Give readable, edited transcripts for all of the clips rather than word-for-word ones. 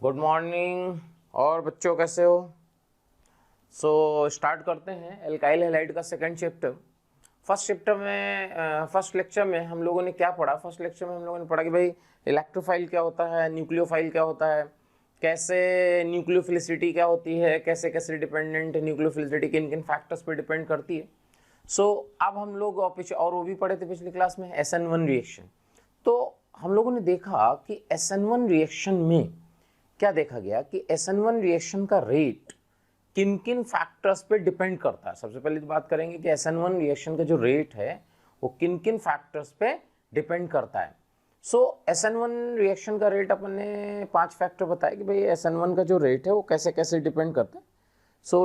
Good morning. और बच्चों कैसे हो? स्टार्ट करते हैं एल्काइल हैलाइड का सेकंड चैप्टर। फर्स्ट लेक्चर में हम लोगों ने क्या पढ़ा? फर्स्ट लेक्चर में हम लोगों ने पढ़ा कि भाई इलेक्ट्रोफाइल क्या होता है, न्यूक्लियोफाइल क्या होता है, कैसे न्यूक्लियोफिलिसिटी क्या होती है, कैसे कैसे डिपेंडेंट न्यूक्लियोफिलिसिटी किन किन फैक्टर्स पे डिपेंड करती है। अब हम लोग और वो भी पढ़े थे पिछली क्लास में SN1 रिएक्शन। तो हम लोगों ने देखा कि SN1 रिएक्शन में क्या देखा गया कि SN1 रिएक्शन का रेट किन किन फैक्टर्स पे डिपेंड करता है। सबसे पहले तो बात करेंगे कि SN1 रिएक्शन का जो रेट है वो किन किन फैक्टर्स पे डिपेंड करता है। SN1 रिएक्शन का रेट अपन ने 5 फैक्टर बताए कि भाई SN1 का जो रेट है वो कैसे कैसे डिपेंड करता है।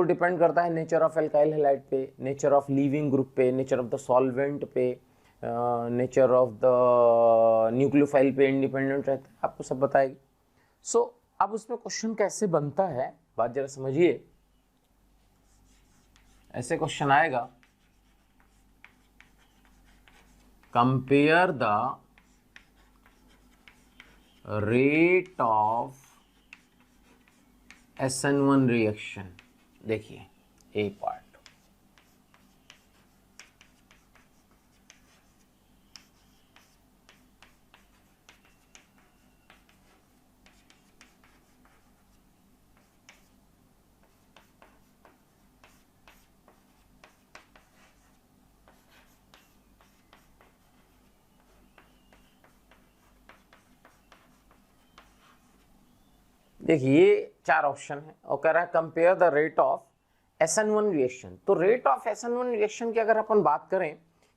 डिपेंड करता है नेचर ऑफ एल्काइल हैलाइड पे, नेचर ऑफ लीविंग ग्रुप पे, नेचर ऑफ द सॉल्वेंट पे, नेचर ऑफ द न्यूक्लियोफाइल पे इंडिपेंडेंट रहता है, आपको सब बताएगी। अब उसमें क्वेश्चन कैसे बनता है, बात जरा समझिए। ऐसे क्वेश्चन आएगा, compare the rate of SN1 reaction. देखिए ए पार्ट, देखिए 4 ऑप्शन है और कह रहा है compare the rate of SN1 reaction. तो रेट ऑफ SN1 रिएक्शन की अगर अपन बात करें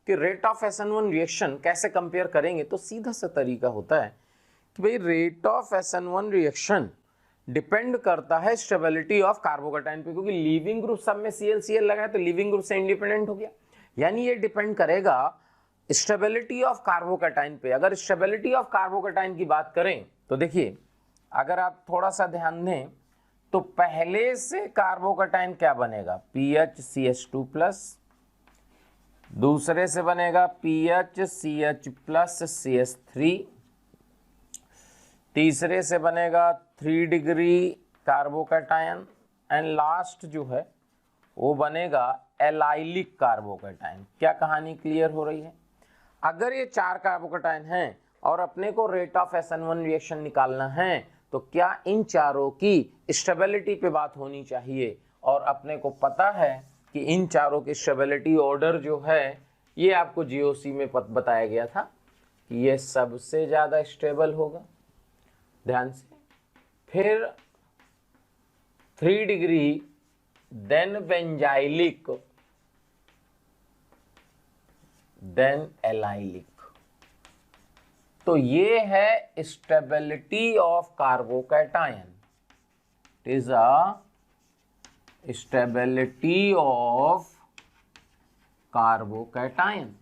कि रेट ऑफ SN1 रिएक्शन कैसे कंपेयर करेंगे, तो सीधा सा तरीका होता है कि भाई rate of SN1 reaction depend करता है स्टेबिलिटी ऑफ कार्बोकेटाइन पे, क्योंकि लीविंग ग्रुप सब में ClCl लगा है तो लीविंग ग्रुप से इंडिपेंडेंट हो गया, यानी ये डिपेंड करेगा स्टेबिलिटी ऑफ कार्बोकेटाइन पे। अगर स्टेबिलिटी ऑफ कार्बोकेटाइन की बात करें तो देखिए, अगर आप थोड़ा सा ध्यान दें तो पहले से कार्बोकेटाइन क्या बनेगा, PHCH2+, दूसरे से बनेगा PHCH+CH3, तीसरे से बनेगा 3 डिग्री कार्बोकेटाइन, एंड लास्ट जो है वो बनेगा एलाइलिक कार्बोकेटाइन। क्या कहानी क्लियर हो रही है? अगर ये 4 कार्बोकेटाइन हैं और अपने को रेट ऑफ SN1 रिएक्शन निकालना है तो क्या इन चारों की स्टेबिलिटी पे बात होनी चाहिए, और अपने को पता है कि इन चारों की स्टेबिलिटी ऑर्डर जो है ये आपको GOC में बताया गया था कि ये सबसे ज्यादा स्टेबल होगा। ध्यान से, फिर 3 degree, then benzylic, then allylic. तो ये है stability of carbocation, it is a stability of carbocation.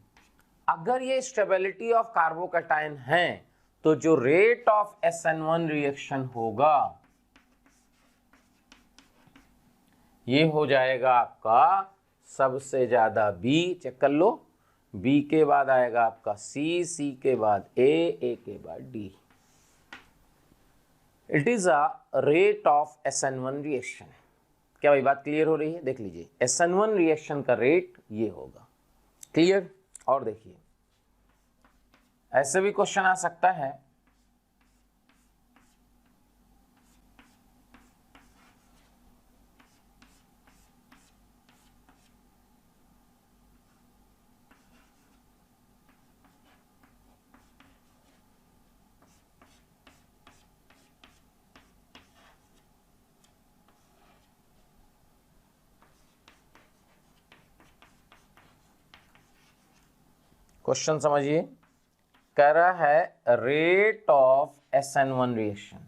अगर ये स्टेबिलिटी ऑफ कार्बोकेटाइन है तो जो रेट ऑफ SN1 रिएक्शन होगा ये हो जाएगा आपका सबसे ज्यादा B, चेक कर लो, B के बाद आएगा आपका C के बाद A के बाद D। It is a rate of SN1 reaction. क्या भाई बात क्लियर हो रही है? देख लीजिए SN1 रिएक्शन का रेट ये होगा। क्लियर? और देखिए ऐसे भी क्वेश्चन आ सकता है, क्वेश्चन समझिए, कह रहा है rate of SN1 reaction.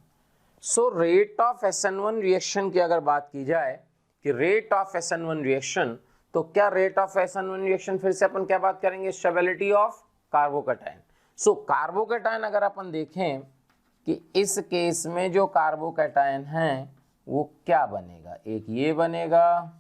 Rate of SN1 reaction की अगर बात की जाए कि रेट ऑफ SN1 रिएक्शन, तो क्या रेट ऑफ SN1 रिएक्शन, फिर से अपन क्या बात करेंगे, स्टेबिलिटी ऑफ कार्बोकेटाइन। कार्बोकेटाइन अगर अपन देखें कि इस केस में जो कार्बोकेटाइन है वो क्या बनेगा, एक ये बनेगा,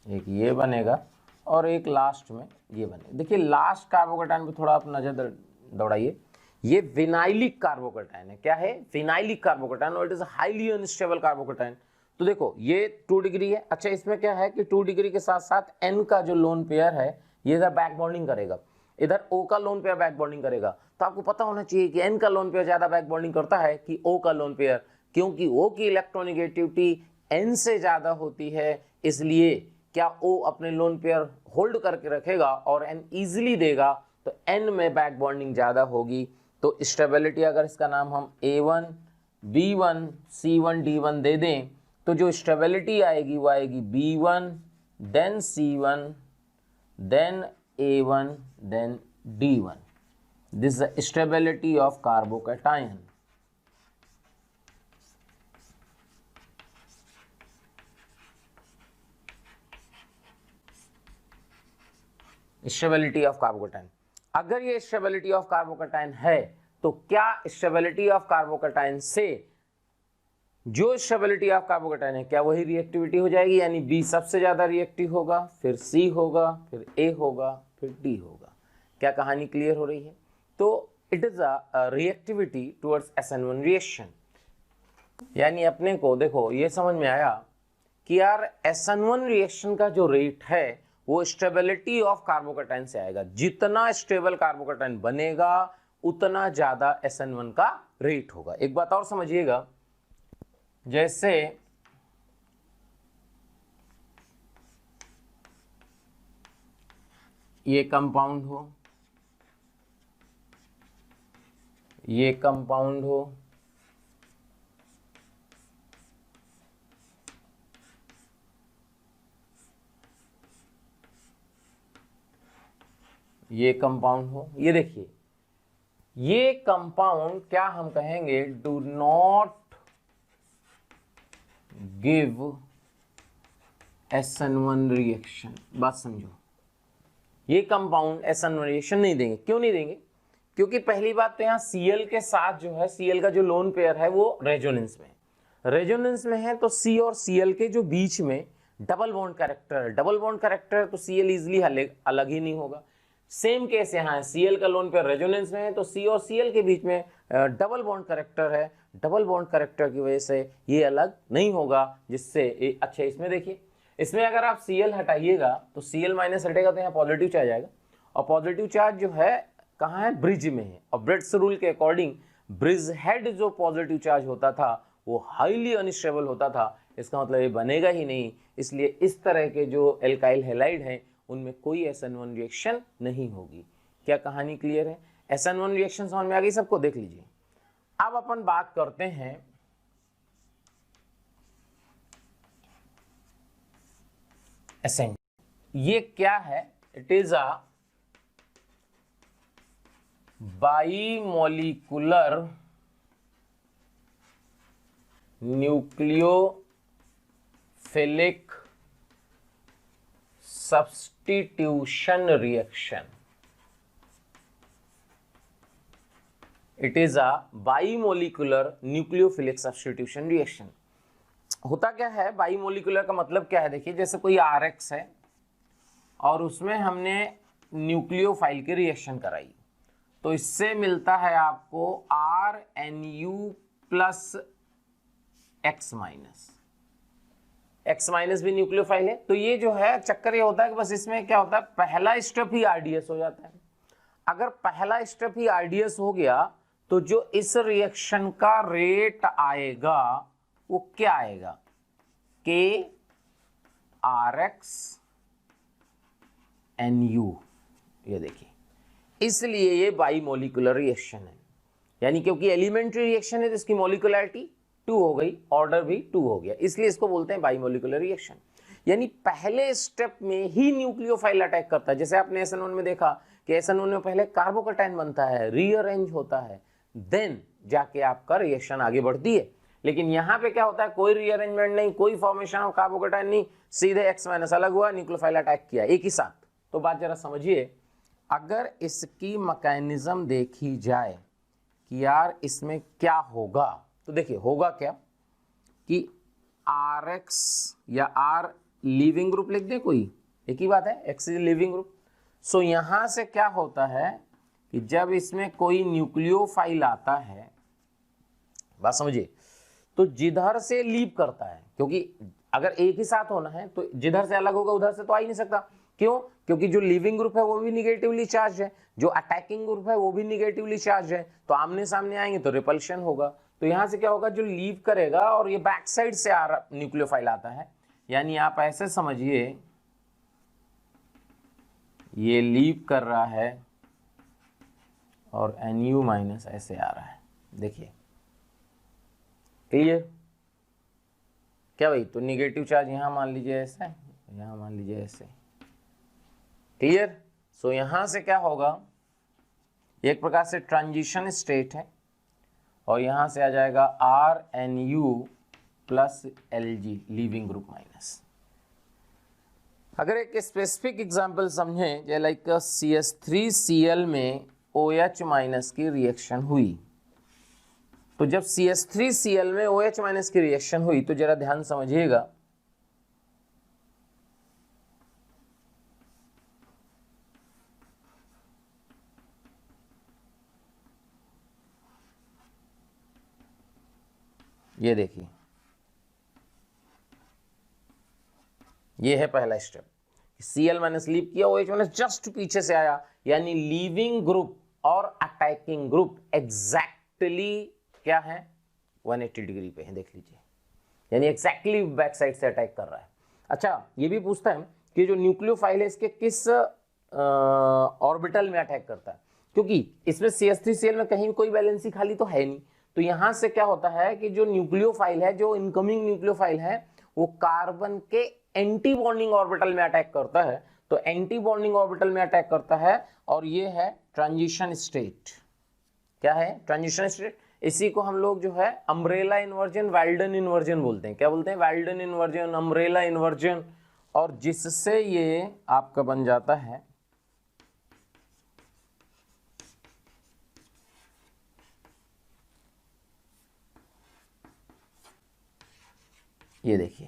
एक ये बनेगा और एक लास्ट में ये बनेगा। देखिए लास्ट कार्बोकैटायन पे थोड़ा आप नजर दौड़ाइए, ये विनाइलिक कार्बोकैटायन है। क्या है? विनाइलिक कार्बोकैटायन, और it is highly unstable carbocation. तो देखो ये 2 डिग्री है। अच्छा इसमें क्या है कि 2 डिग्री के साथ साथ N का जो लोन पेयर है ये इधर बैक बॉन्डिंग करेगा, इधर O का लोन पेयर बैक बॉन्डिंग करेगा। तो आपको पता होना चाहिए कि N का लोन पेयर ज्यादा बैक बॉन्डिंग करता है कि O का लोन पेयर, क्योंकि O की इलेक्ट्रोनेगेटिविटी N से ज्यादा होती है, इसलिए क्या O अपने लोन पेयर होल्ड करके रखेगा और N इजिली देगा, तो N में बैक बॉन्डिंग ज्यादा होगी। तो स्टेबिलिटी अगर इसका नाम हम A1 B1 C1 D1 दे दें, तो जो स्टेबिलिटी आएगी वो आएगी B1 then C1 then A1 then D1। This is the stability of carbocation. Stability of carbocation. अगर ये स्टेबिलिटी ऑफ कार्बोकैटायन है तो क्या स्टेबिलिटी ऑफ कार्बोकैटायन से जो स्टेबिलिटी ऑफ कार्बोकैटायन है क्या वही रिएक्टिविटी हो जाएगी, यानी बी सबसे ज्यादा रिएक्टिव होगा, फिर सी होगा, फिर ए होगा, फिर डी होगा। क्या कहानी क्लियर हो रही है? तो it is a reactivity towards SN1 reaction. यानी अपने को देखो ये समझ में आया कि यार SN1 रिएक्शन का जो रेट है वो स्टेबिलिटी ऑफ कार्बोकैटायन से आएगा। जितना स्टेबल कार्बोकैटायन बनेगा उतना ज्यादा SN1 का रेट होगा। एक बात और समझिएगा, जैसे ये कंपाउंड हो, ये कंपाउंड हो, ये कंपाउंड हो, ये देखिए ये कंपाउंड क्या हम कहेंगे, do not give SN1 reaction. बात समझो, ये कंपाउंड SN1 रिएक्शन नहीं देंगे। क्यों नहीं देंगे? क्योंकि पहली बात तो यहाँ Cl के साथ जो है Cl का जो लोन पेयर है वो रेजोनेंस में है। रेजोनेंस में है तो C और Cl के जो बीच में डबल बॉन्ड कैरेक्टर है, डबल बॉन्ड कैरेक्टर है तो Cl इजिली अलग ही नहीं होगा। सेम केस यहाँ है, Cl का लोन पेयर रेजोनेंस में है तो C और Cl के बीच में डबल बॉन्ड कैरेक्टर है, डबल बॉन्ड कैरेक्टर की वजह से ये अलग नहीं होगा, जिससे अच्छा इसमें देखिए, इसमें अगर आप Cl हटाइएगा तो Cl माइनस हटेगा तो यहाँ पॉजिटिव चार्ज आएगा, और पॉजिटिव चार्ज जो है कहाँ है, ब्रिज में है। और ब्रेड्स रूल के अकॉर्डिंग ब्रिज हेड जो पॉजिटिव चार्ज होता था वो हाईली अनस्टेबल होता था, इसका मतलब ये बनेगा ही नहीं। इसलिए इस तरह के जो एल्काइल हैलाइड हैं उनमें कोई SN1 रिएक्शन नहीं होगी। क्या कहानी क्लियर है? SN1 रिएक्शन समझ में आ गई सबको? देख लीजिए। अब अपन बात करते हैं एसेंट। ये क्या है? It is a bimolecular nucleophilic substitution reaction. It is a bimolecular nucleophilic substitution reaction. होता क्या है बाईमोलिकुलर का मतलब क्या है? देखिए जैसे कोई RX है और उसमें हमने न्यूक्लियोफाइल की रिएक्शन कराई तो इससे मिलता है आपको RNU plus X minus. X minus भी न्यूक्लियोफाइल है। तो ये जो है चक्कर ये होता है कि बस इसमें क्या होता है, पहला स्टेप ही RDS हो जाता है। अगर पहला स्टेप ही RDS हो गया तो जो इस रिएक्शन का रेट आएगा वो क्या आएगा, KRXNU। ये देखिए, इसलिए ये बाईमोलिकुलर रिएक्शन है। यानी क्योंकि एलिमेंट्री रिएक्शन है तो इसकी मोलिकुलरिटी 2 हो गई, ऑर्डर भी 2 हो गया, इसलिए इसको बोलते हैं बाईमोलिकुलर रिएक्शन। यानी पहले स्टेप में ही न्यूक्लियोफाइल अटैक करता है। जैसे आपने SN1 में देखा कि SN1 में पहले कार्बोकैटायन बनता है, रीअरेंज होता है, देन जाके आपका रिएक्शन आगे बढ़ती है। लेकिन यहाँ पे क्या होता है, कोई रीअरेंजमेंट नहीं, कोई फॉर्मेशन ऑफ कार्बोकैटायन नहीं, सीधे X माइनस अलग हुआ, न्यूक्लियोफाइल अटैक किया एक ही साथ। तो बात जरा समझिए, अगर इसकी मैकेनिज्म देखी जाए कि यार इसमें क्या होगा, तो देखिए होगा क्या कि RX या R लीविंग ग्रुप लिख दे, कोई एक ही बात है, एक्स इज लिविंग ग्रुप। सो यहां से क्या होता है कि जब इसमें कोई न्यूक्लियोफाइल आता है, बात समझिए, तो जिधर से लीव करता है, क्योंकि अगर एक ही साथ होना है तो जिधर से अलग होगा उधर से तो आ ही नहीं सकता। क्यों? क्योंकि जो लिविंग ग्रुप है वो भी निगेटिवली चार्ज है, जो अटैकिंग ग्रुप है वो भी निगेटिवली चार्ज है, तो आमने सामने आएंगे तो रिपल्शन होगा। तो यहां से क्या होगा, जो लीव करेगा और ये बैक साइड से न्यूक्लियोफाइल आता है, यानी आप ऐसे समझिए ये लीव कर रहा है और NU माइनस ऐसे आ रहा है, देखिए क्लियर क्या भाई? तो निगेटिव चार्ज यहां मान लीजिए ऐसे, यहां मान लीजिए ऐसे, क्लियर। सो यहां से क्या होगा, एक प्रकार से ट्रांजिशन स्टेट है और यहां से आ जाएगा RNU plus LG leaving group minus. अगर एक स्पेसिफिक एग्जांपल समझें, जैसे लाइक CH3Cl में OH माइनस की रिएक्शन हुई, तो जब CH3Cl में OH माइनस की रिएक्शन हुई तो जरा ध्यान समझिएगा, ये देखिए, ये है पहला स्टेप, Cl माइनस लीव किया, OH माइनस जस्ट पीछे से आया, यानी लीविंग ग्रुप और अटैकिंग ग्रुप एग्जैक्टली क्या है, 180 डिग्री पे है, देख लीजिए, यानी एग्जैक्टली बैक साइड से अटैक कर रहा है। अच्छा, ये भी पूछता है कि जो न्यूक्लियोफाइल है इसके किस ऑर्बिटल में अटैक करता है, क्योंकि इसमें CH3Cl में कहीं कोई वैलेंसी खाली तो है नहीं, तो यहां से क्या होता है कि जो न्यूक्लियोफाइल है, जो इनकमिंग न्यूक्लियोफाइल है, वो कार्बन के एंटी बॉन्डिंग ऑर्बिटल में अटैक करता है, तो एंटी बॉन्डिंग ऑर्बिटल में अटैक करता है, और ये है ट्रांजिशन स्टेट। क्या है? Transition state. इसी को हम लोग जो है अम्ब्रेला इन्वर्जन, वाल्डन इन्वर्जन बोलते हैं। क्या बोलते हैं? वाल्डन इन्वर्जन, अम्ब्रेला इन्वर्जन, और जिससे ये आपका बन जाता है ये देखिए,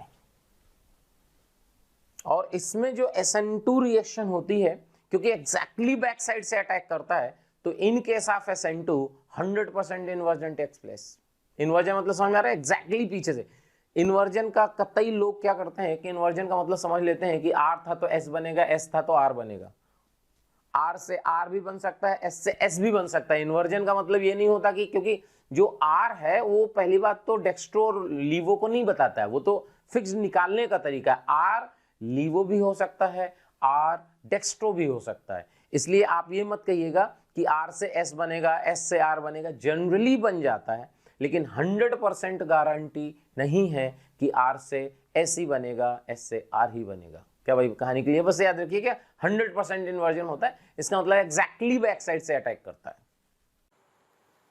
और इसमें जो SN2 रिएक्शन होती है, क्योंकि एग्जैक्टली बैक साइड से अटैक करता है, तो in case of SN2 100% inversion takes place. Inversion मतलब समझ में आ रहा है? एग्जैक्टली पीछे से। इन्वर्जन का कतई लोग क्या करते हैं कि इन्वर्जन का मतलब समझ लेते हैं कि R था तो S बनेगा, S था तो R बनेगा, R से R भी बन सकता है, S से S भी बन सकता है। इन्वर्जन का मतलब ये नहीं होता कि, क्योंकि जो R है वो पहली बात तो डेक्स्ट्रो और लीवो को नहीं बताता है, वो तो फिक्स निकालने का तरीका है। R लीवो भी हो सकता है, R डेक्स्ट्रो भी हो सकता है, इसलिए आप ये मत कहिएगा कि R से S बनेगा, S से R बनेगा। जनरली बन जाता है, लेकिन 100% गारंटी नहीं है कि R से S ही बनेगा, S से R ही बनेगा। क्या भाई कहानी के लिए बस याद रखिए, क्या 100% इन्वर्जन होता है, इसका मतलब एग्जैक्टली बैक साइड से अटैक करता है।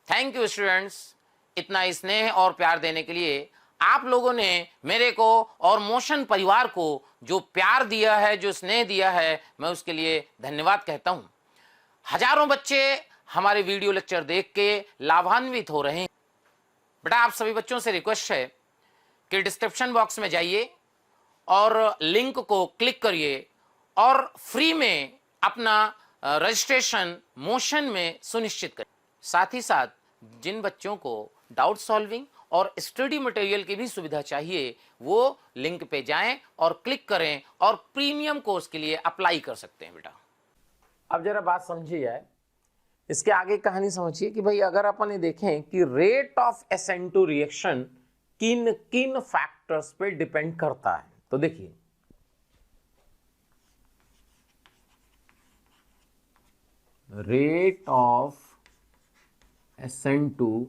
थैंक यू स्टूडेंट्स, इतना स्नेह और प्यार देने के लिए। आप लोगों ने मेरे को और मोशन परिवार को जो प्यार दिया है, जो स्नेह दिया है, मैं उसके लिए धन्यवाद कहता हूं। हजारों बच्चे हमारे वीडियो लेक्चर देख के लाभान्वित हो रहे हैं। बेटा आप सभी बच्चों से रिक्वेस्ट है कि डिस्क्रिप्शन बॉक्स में जाइए और लिंक को क्लिक करिए और फ्री में अपना रजिस्ट्रेशन मोशन में सुनिश्चित करें। साथ ही साथ जिन बच्चों को डाउट सॉल्विंग और स्टडी मटेरियल की भी सुविधा चाहिए, वो लिंक पे जाएं और क्लिक करें और प्रीमियम कोर्स के लिए अप्लाई कर सकते हैं। बेटा अब जरा बात समझी जाए, इसके आगे कहानी समझिए कि भाई अगर अपन ये देखें कि रेट ऑफ SN2 रिएक्शन किन किन फैक्टर्स पे डिपेंड करता है, तो देखिए rate of SN2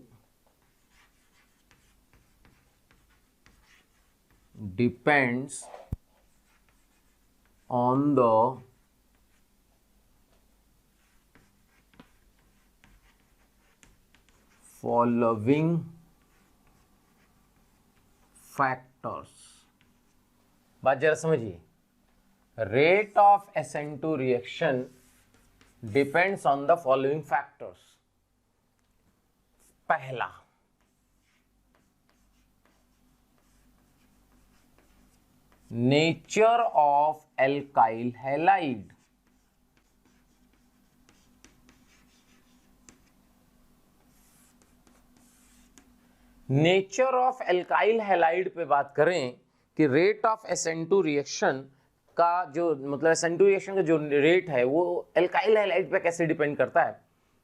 depends on the following factors. बात जरा समझिए, rate of SN2 reaction depends on the following factors. पहला, nature of alkyl halide. Nature of alkyl halide पे बात करें कि रेट ऑफ SN2 रिएक्शन का जो मतलब SN2 रिएक्शन का जो रेट है वो एल्काइल हैलाइड पे कैसे डिपेंड करता है।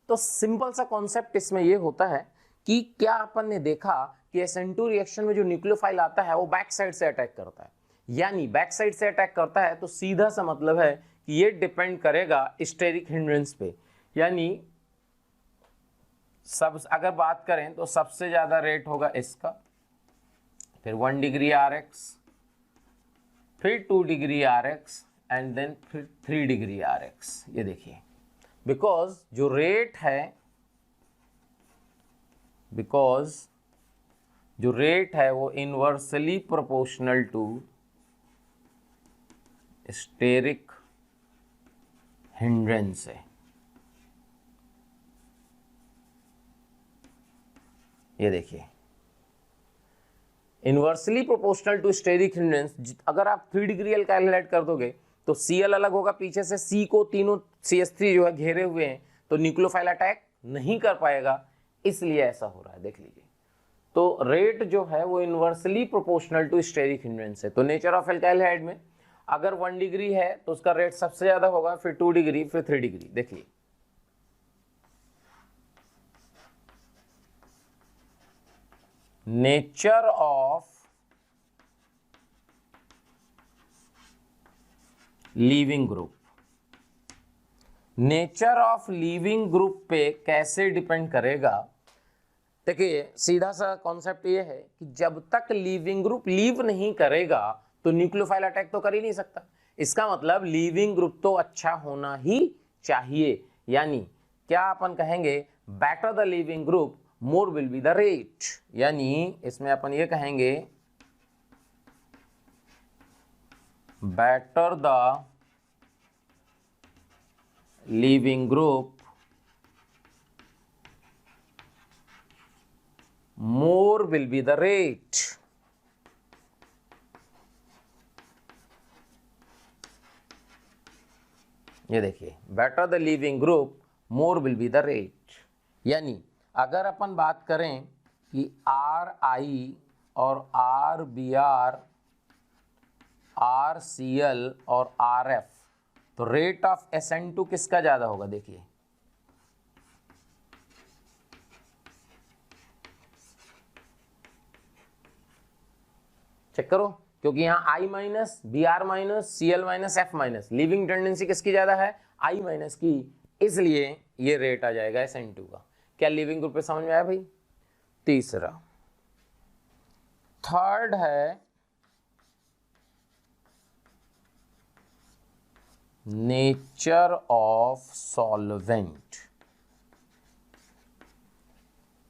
तो सिंपल सा कॉन्सेप्ट इसमें ये होता है कि क्या अपन ने देखा कि SN2 रिएक्शन में जो न्यूक्लियोफाइल आता है वो बैक साइड से अटैक करता है, यानी बैक साइड से अटैक करता है तो सीधा सा मतलब है कि ये डिपेंड करेगा स्टेरिक हिंड्रेंस पे। यानी सब अगर बात करें तो सबसे ज्यादा रेट होगा इसका, फिर 1 डिग्री RX, फिर 2 डिग्री RX एंड देन फिर 3 डिग्री RX। ये देखिए बिकॉज जो रेट है वो inversely proportional to steric hindrance है। ये देखिए inversely proportional to steric hindrance. अगर आप 3 डिग्री एल्काइल हैलाइड कर दोगे तो Cl अलग होगा, पीछे से C को तीनों CH3 जो है घेरे हुए हैं तो न्यूक्लियोफाइल अटैक नहीं कर पाएगा, इसलिए ऐसा हो रहा है। देख लीजिए तो रेट जो है वो inversely proportional to steric hindrance है। तो नेचर ऑफ एल्काइल हैलाइड में अगर 1 डिग्री है तो उसका रेट सबसे ज्यादा होगा, फिर 2 डिग्री, फिर 3 डिग्री। देखिए nature of leaving group, nature of leaving group पे कैसे डिपेंड करेगा। देखिए सीधा सा कॉन्सेप्ट ये है कि जब तक लीविंग ग्रुप लीव नहीं करेगा तो न्यूक्लियोफाइल अटैक तो कर ही नहीं सकता। इसका मतलब लीविंग ग्रुप तो अच्छा होना ही चाहिए, यानी क्या अपन कहेंगे better the leaving group more will be the rate. यानी इसमें अपन ये कहेंगे better the leaving group more will be the rate. ये देखिए better the leaving group more will be the rate. यानी अगर अपन बात करें कि RI और RBr, RCl और RF, तो रेट ऑफ SN2 किसका ज्यादा होगा। देखिए चेक करो, क्योंकि यहाँ I minus Br minus Cl minus F minus, living tendency किसकी ज्यादा है, I माइनस की, इसलिए ये रेट आ जाएगा SN2 का। क्या लिविंग ग्रुप पे समझ में आया भाई। तीसरा, थर्ड है नेचर ऑफ सॉल्वेंट।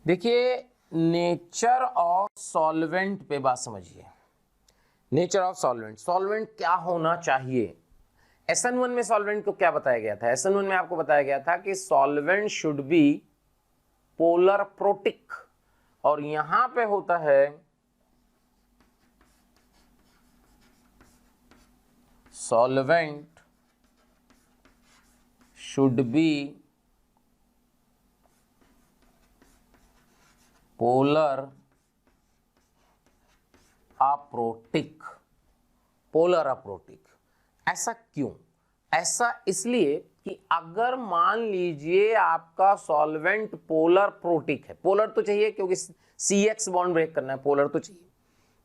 देखिए नेचर ऑफ सॉल्वेंट पे बात समझिए। नेचर ऑफ सॉल्वेंट, सॉल्वेंट क्या होना चाहिए। SN1 में सॉल्वेंट को क्या बताया गया था, SN1 में आपको बताया गया था कि solvent should be polar protic, और यहां पे होता है solvent should be polar aprotic. Polar aprotic ऐसा क्यों, ऐसा इसलिए कि अगर मान लीजिए आपका सॉल्वेंट पोलर प्रोटिक है, पोलर तो चाहिए क्योंकि CX बॉन्ड ब्रेक करना है, पोलर तो चाहिए,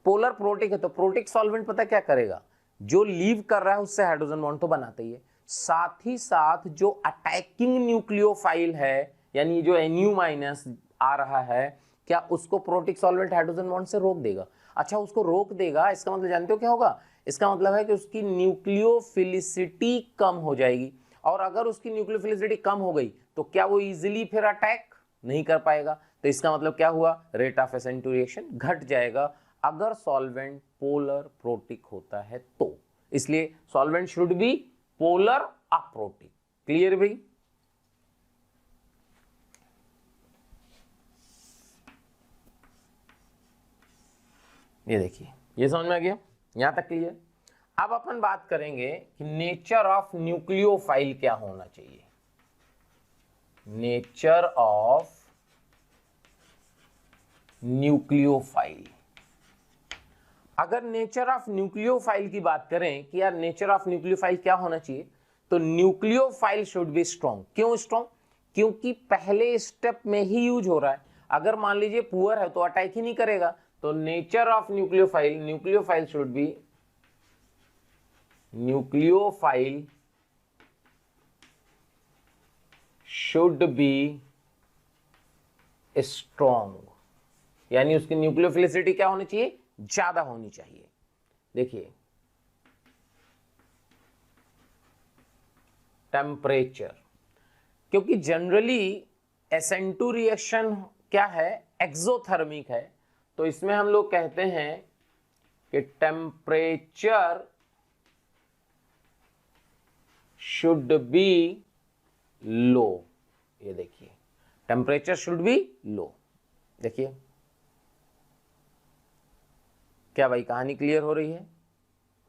पोलर प्रोटिक है, तो प्रोटिक सॉल्वेंट पता क्या करेगा, जो लीव कर रहा है उससे हाइड्रोजन बॉन्ड तो बनाता ही है, साथ ही साथ जो अटैकिंग न्यूक्लियोफाइल है यानी जो Nu माइनस आ रहा है, क्या उसको प्रोटिक सॉल्वेंट हाइड्रोजन बॉन्ड से रोक देगा। अच्छा उसको रोक देगा, इसका मतलब जानते हो क्या होगा, इसका मतलब है कि उसकी न्यूक्लियोफिलिसिटी कम हो जाएगी, और अगर उसकी न्यूक्लियोफिलिसिटी कम हो गई तो क्या वो इजीली फिर अटैक नहीं कर पाएगा। तो इसका मतलब क्या हुआ, रेट ऑफ SN2 रिएक्शन घट जाएगा अगर सॉल्वेंट पोलर प्रोटिक होता है तो। इसलिए solvent should be polar aprotic. Clear भाई। ये देखिए ये समझ में आ गया, यहां तक क्लियर। अब अपन बात करेंगे कि नेचर ऑफ न्यूक्लियोफाइल क्या होना चाहिए। नेचर ऑफ न्यूक्लियोफाइल, अगर नेचर ऑफ न्यूक्लियोफाइल की बात करें कि यार नेचर ऑफ न्यूक्लियोफाइल क्या होना चाहिए, तो न्यूक्लियोफाइल शुड बी स्ट्रॉन्ग। क्यों स्ट्रॉन्ग? क्योंकि पहले स्टेप में ही यूज हो रहा है। अगर मान लीजिए पुअर है तो अटैक ही नहीं करेगा। तो nature of nucleophile, nucleophile should be strong, यानी उसकी न्यूक्लियोफिलिसिटी क्या होनी चाहिए? ज्यादा होनी चाहिए। देखिए टेम्परेचर, क्योंकि जनरली SN2 रिएक्शन क्या है? एक्सोथर्मिक है। तो इसमें हम लोग कहते हैं कि टेम्परेचर शुड बी लो। ये देखिए टेम्परेचर शुड बी लो। देखिए क्या भाई कहानी क्लियर हो रही है?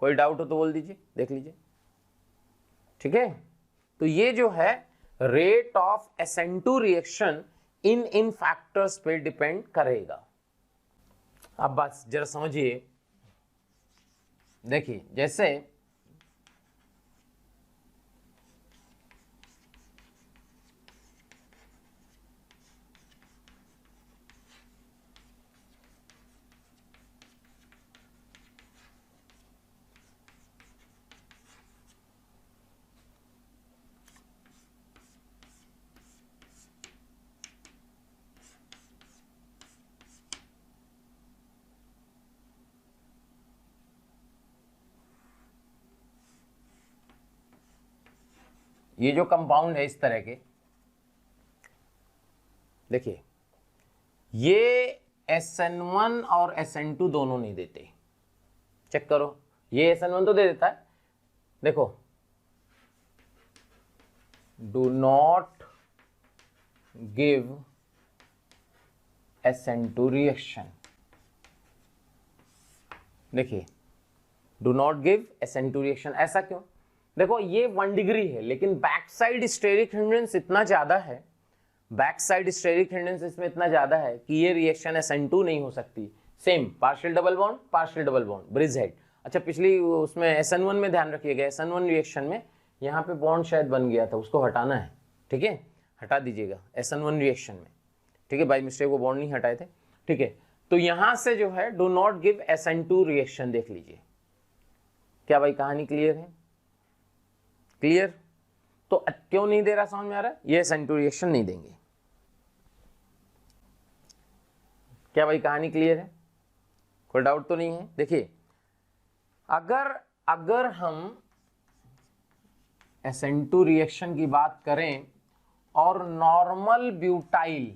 कोई डाउट हो तो बोल दीजिए, देख लीजिए। ठीक है, तो ये जो है rate of SN2 reaction in factors पे डिपेंड करेगा। अब बस जरा समझिए, देखिए जैसे ये जो कंपाउंड है इस तरह के, देखिए ये SN1 और SN2 दोनों नहीं देते। चेक करो, ये SN1 तो दे देता है। देखो do not give SN2 reaction. देखिए do not give SN2 reaction, ऐसा क्यों? देखो ये 1 डिग्री है, लेकिन बैक साइड स्टेरिक हिंड्रेंस इतना ज्यादा है, बैक साइड स्टेरिक हिंड्रेंस इसमें इतना ज्यादा है कि ये रिएक्शन SN2 नहीं हो सकती। Same partial double bond bridge head. अच्छा पिछली उसमें SN1 में ध्यान रखिएगा, SN1 रिएक्शन में यहाँ पे बॉन्ड शायद बन गया था, उसको हटाना है। ठीक है, हटा दीजिएगा SN1 रिएक्शन में। ठीक है, बाय मिस्टेक वो बॉन्ड नहीं हटाए थे। ठीक है, तो यहां से जो है do not give SN2 reaction देख लीजिए। क्या भाई कहानी क्लियर है? क्लियर? तो क्यों नहीं दे रहा, समझ में आ रहा है? ये SN2 रिएक्शन नहीं देंगे। क्या भाई कहानी क्लियर है? कोई डाउट तो नहीं है? देखिए अगर हम SN2 रिएक्शन की बात करें और नॉर्मल ब्यूटाइल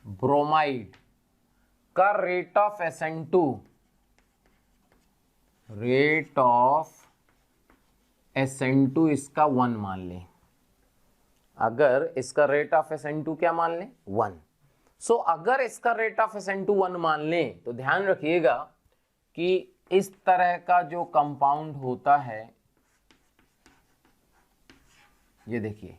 ब्रोमाइड का रेट ऑफ SN2 इसका 1 मान लें। अगर इसका रेट ऑफ SN2 क्या मान लें? 1। सो अगर इसका रेट ऑफ SN2 1 मान लें तो ध्यान रखिएगा कि इस तरह का जो कंपाउंड होता है, ये देखिए,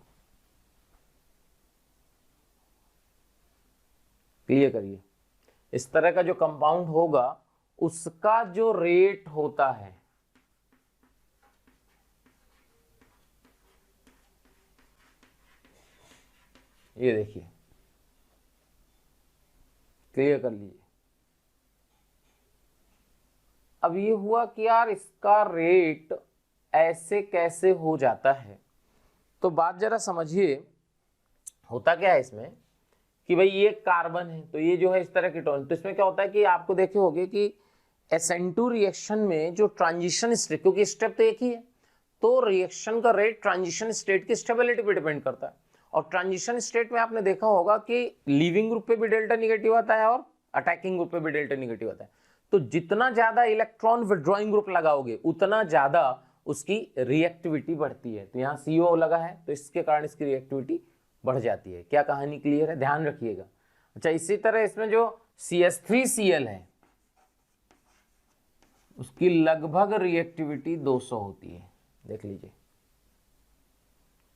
क्लियर करिए, इस तरह का जो कंपाउंड होगा उसका जो रेट होता है, ये देखिए, क्लियर कर लीजिए। अब ये हुआ कि यार इसका रेट ऐसे कैसे हो जाता है, तो बात जरा समझिए। होता क्या है इसमें कि भाई ये कार्बन है, तो ये जो है इस तरह की टोन, तो इसमें क्या होता है कि आपको देखे होंगे कि SN2 रिएक्शन में जो ट्रांजिशन स्टेट, क्योंकि स्टेप तो एक ही है, तो रिएक्शन का रेट ट्रांजिशन स्टेट की स्टेबिलिटी पे डिपेंड करता है। और ट्रांजिशन स्टेट में आपने देखा होगा कि लीविंग ग्रुप पे भी डेल्टा निगेटिव आता है और अटैकिंग ग्रुप पे भी डेल्टा निगेटिव आता है। तो जितना ज्यादा इलेक्ट्रॉन विड्रॉइंग ग्रुप लगाओगे उतना ज्यादा उसकी रिएक्टिविटी बढ़ती है। तो यहाँ CO लगा है तो इसके कारण इसकी रिएक्टिविटी बढ़ जाती है। क्या कहानी क्लियर है? ध्यान रखिएगा। अच्छा इसी तरह इसमें जो CH3Cl है, उसकी लगभग रिएक्टिविटी 200 होती है। देख लीजिए,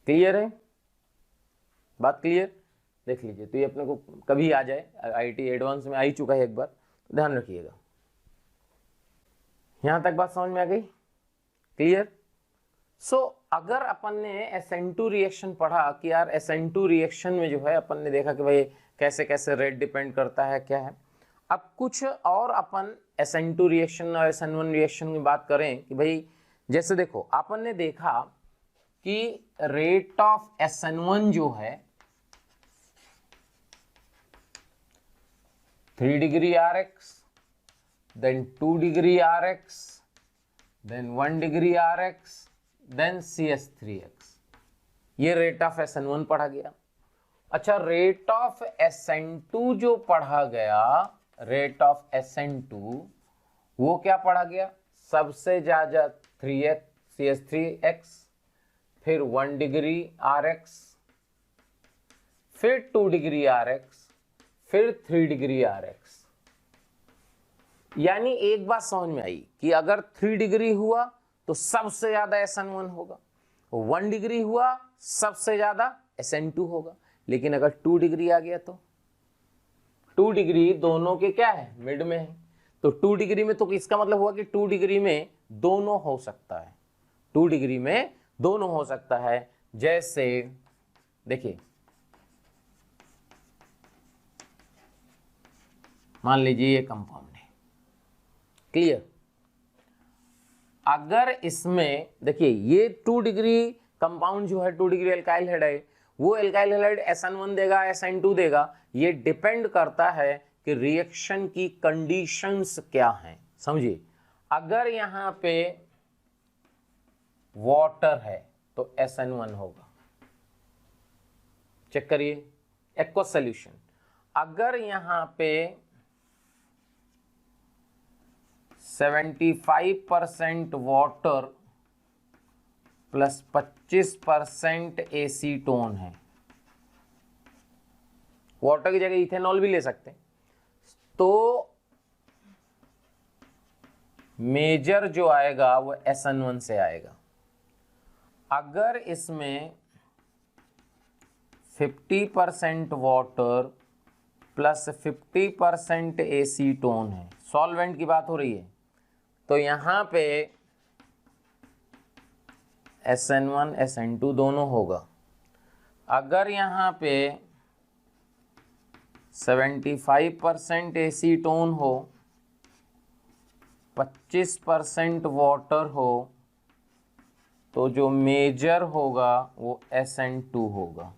क्लियर है बात? क्लियर, देख लीजिए। तो ये अपने को कभी आ जाए, आईआईटी एडवांस में आ ही चुका है एक बार, तो ध्यान रखिएगा। यहां तक बात समझ में आ गई? क्लियर। सो अगर अपन ने SN2 रिएक्शन पढ़ा कि यार SN2 रिएक्शन में जो है अपन ने देखा कि भाई कैसे कैसे रेट डिपेंड करता है, क्या है। अब कुछ और अपन SN2 रिएक्शन और SN1 रिएक्शन की बात करें कि भाई जैसे देखो, अपन ने देखा कि रेट ऑफ SN1 जो है 3 degree RX, then 2 degree RX, then 1 degree RX, then CS3X। ये रेट ऑफ SN1 पढ़ा गया। अच्छा, रेट ऑफ SN2 जो पढ़ा गया, रेट ऑफ SN2 वो क्या पढ़ा गया? सबसे ज्यादा 3X CS3X, फिर 1 डिग्री RX, फिर 2 डिग्री RX, फिर 3 डिग्री RX। यानी एक बात समझ में आई कि अगर 3 डिग्री हुआ तो सबसे ज्यादा SN1 होगा, 1 डिग्री हुआ सबसे ज्यादा SN2 होगा। लेकिन अगर 2 डिग्री आ गया तो 2 डिग्री दोनों के क्या है? मिड में है। तो 2 डिग्री में तो इसका मतलब हुआ कि 2 डिग्री में दोनों हो सकता है, 2 डिग्री में दोनों हो सकता है। जैसे देखिए, मान लीजिए ये कंपाउंड है, क्लियर। अगर इसमें देखिए ये 2 डिग्री कंपाउंड जो है, 2 डिग्री एल्काइल हैलाइड, वो एल्काइल हैलाइड SN1 देगा, SN2 देगा। ये डिपेंड करता है कि रिएक्शन की कंडीशंस क्या हैं, समझिए। अगर यहां पे वाटर है तो SN1 होगा, चेक करिए, एक्वस सॉल्यूशन। अगर यहां पे 75% वाटर प्लस 25% एसीटोन है, वाटर की जगह इथेनॉल भी ले सकते हैं, तो मेजर जो आएगा वो SN1 से आएगा। अगर इसमें 50% वाटर प्लस 50% एसीटोन है, सॉल्वेंट की बात हो रही है, तो यहां पे SN1 SN2 दोनों होगा। अगर यहां पे 75% एसीटोन हो, 25% वाटर हो, तो जो मेजर होगा वो SN2 होगा।